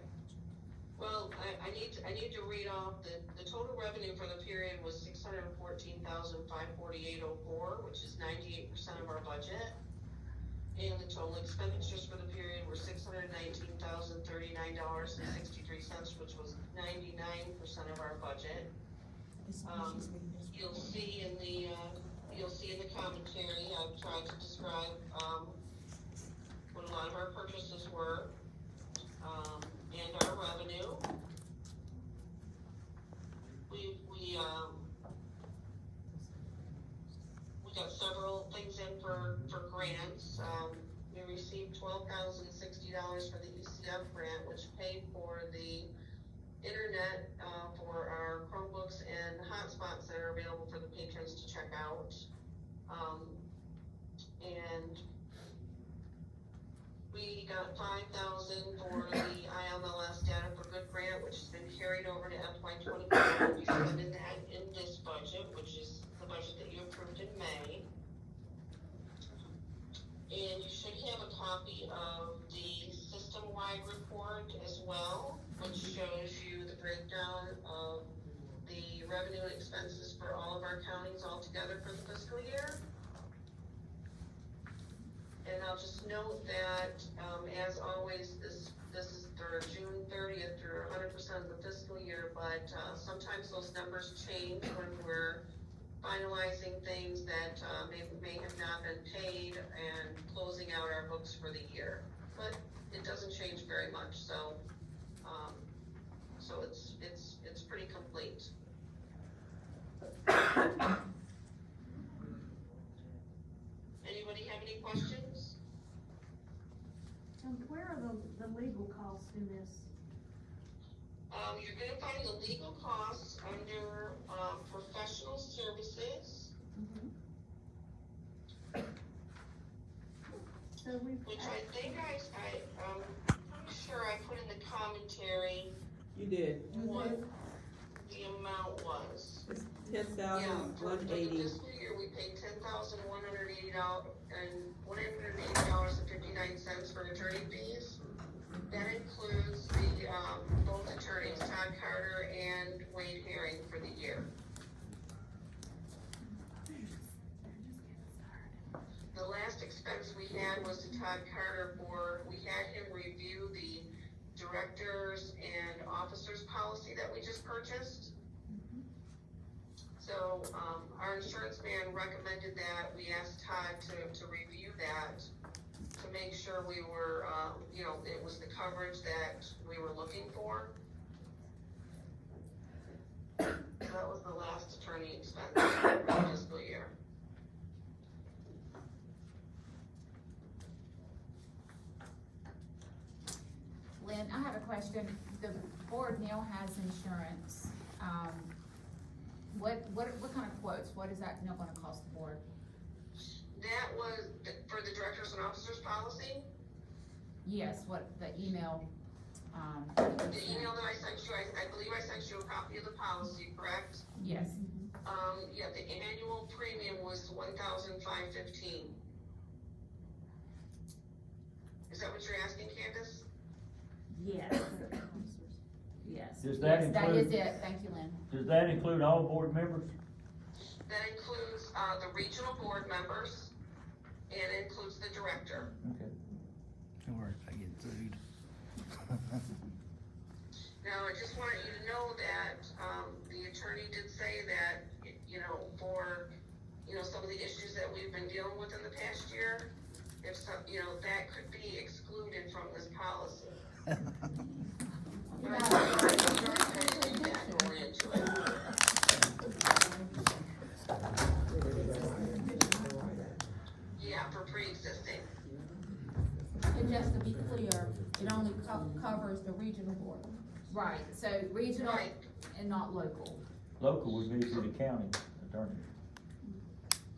Well, I need to read off the total revenue for the period was $614,548.04, which is 98% of our budget. And the total expenditures for the period were $619,039.63, which was 99% of our budget. You'll see in the commentary, I've tried to describe, what a lot of our purchases were, and our revenue. We got several things in for grants. We received $12,060 for the ECF grant, which paid for the internet, for our Chromebooks and hotspots that are available for the patrons to check out. And we got $5,000 for the IMLS Data for Good grant, which has been carried over to FY24. We'll be spending that in this budget, which is the budget that you approved in May. And you should have a copy of the system-wide report as well, which shows you the breakdown of the revenue and expenses for all of our counties all together for the fiscal year. And I'll just note that, as always, this is for June 30th through 100% of the fiscal year, but sometimes those numbers change when we're finalizing things that may have not been paid and closing out our books for the year. But it doesn't change very much, so it's pretty complete. Anybody have any questions? Where are the legal costs in this? You're gonna find the legal costs under, professional services, So we've. which I think I'm pretty sure I put in the commentary You did. what the amount was. It's For the $10,180. fiscal year, we paid $1,180.59 for attorney fees. That includes the, both attorneys, Todd Carter and Wade Herring, for the year. The last expense we had was to Todd Carter we had him review the directors and officers policy that we just purchased. So, our insurance man recommended that we asked Todd to review that to make sure we were, it was the coverage that we were looking for. That was the last attorney expense for the fiscal year. Lynn, I have a question. The board now has insurance. What kind of quotes? What is that now gonna cost the board? That was for the directors and officers policy. Yes, what, the email, The email that I sent you, I believe I sent you a copy of the policy, correct? yes. Yeah, the annual premium was $1,515. Is that what you're asking, Candace? Yes. Yes. Does that Yes, that include- is it. Thank you, Lynn. Does that include all board members? That includes, the regional board members, and it includes the director. Okay. Don't worry about getting sued. Now, I just wanted you to know that, the attorney did say that, for, some of the issues that we've been dealing with in the past year, if some, that could be excluded from this policy. But I don't know that going into it. Yeah, for pre-existing. And just to be clear, it only covers covers the regional board. Right, so regional Right. and not local. Local would be through the county attorney.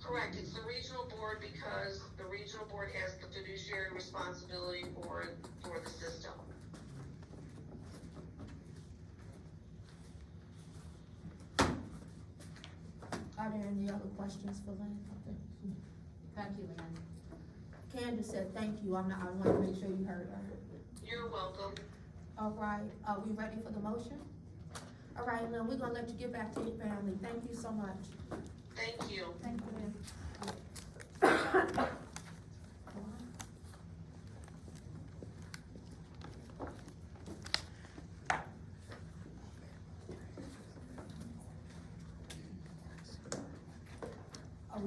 Correct, it's the regional board because the regional board has the fiduciary responsibility for the system. Are there any other questions for Lynn? Thank you, Lynn. Candace said, thank you, I want to make sure you heard her. You're welcome. All right, are we ready for the motion? All right, Lynn, we're gonna let you get back to your family, thank you so much. Thank you. Thank you, Lynn. Are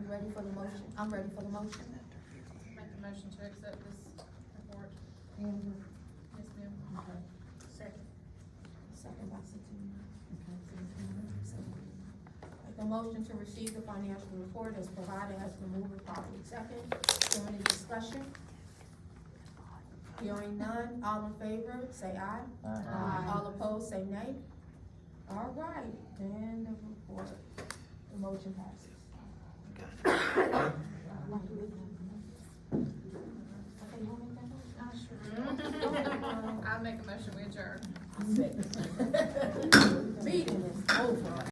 we ready for the motion? I'm ready for the motion. Make the motion to accept this report. Andrew. Yes, ma'am. Okay. Second. Second by Satina. The motion to receive the financial report as provided has been moved and properly second. Is there any discussion? Hearing none, all in favor, say aye. Aye. All opposed, say nay. All right, then the report, the motion passes. Okay, you want me to make that motion? I make a motion, we adjourn. Meeting is over.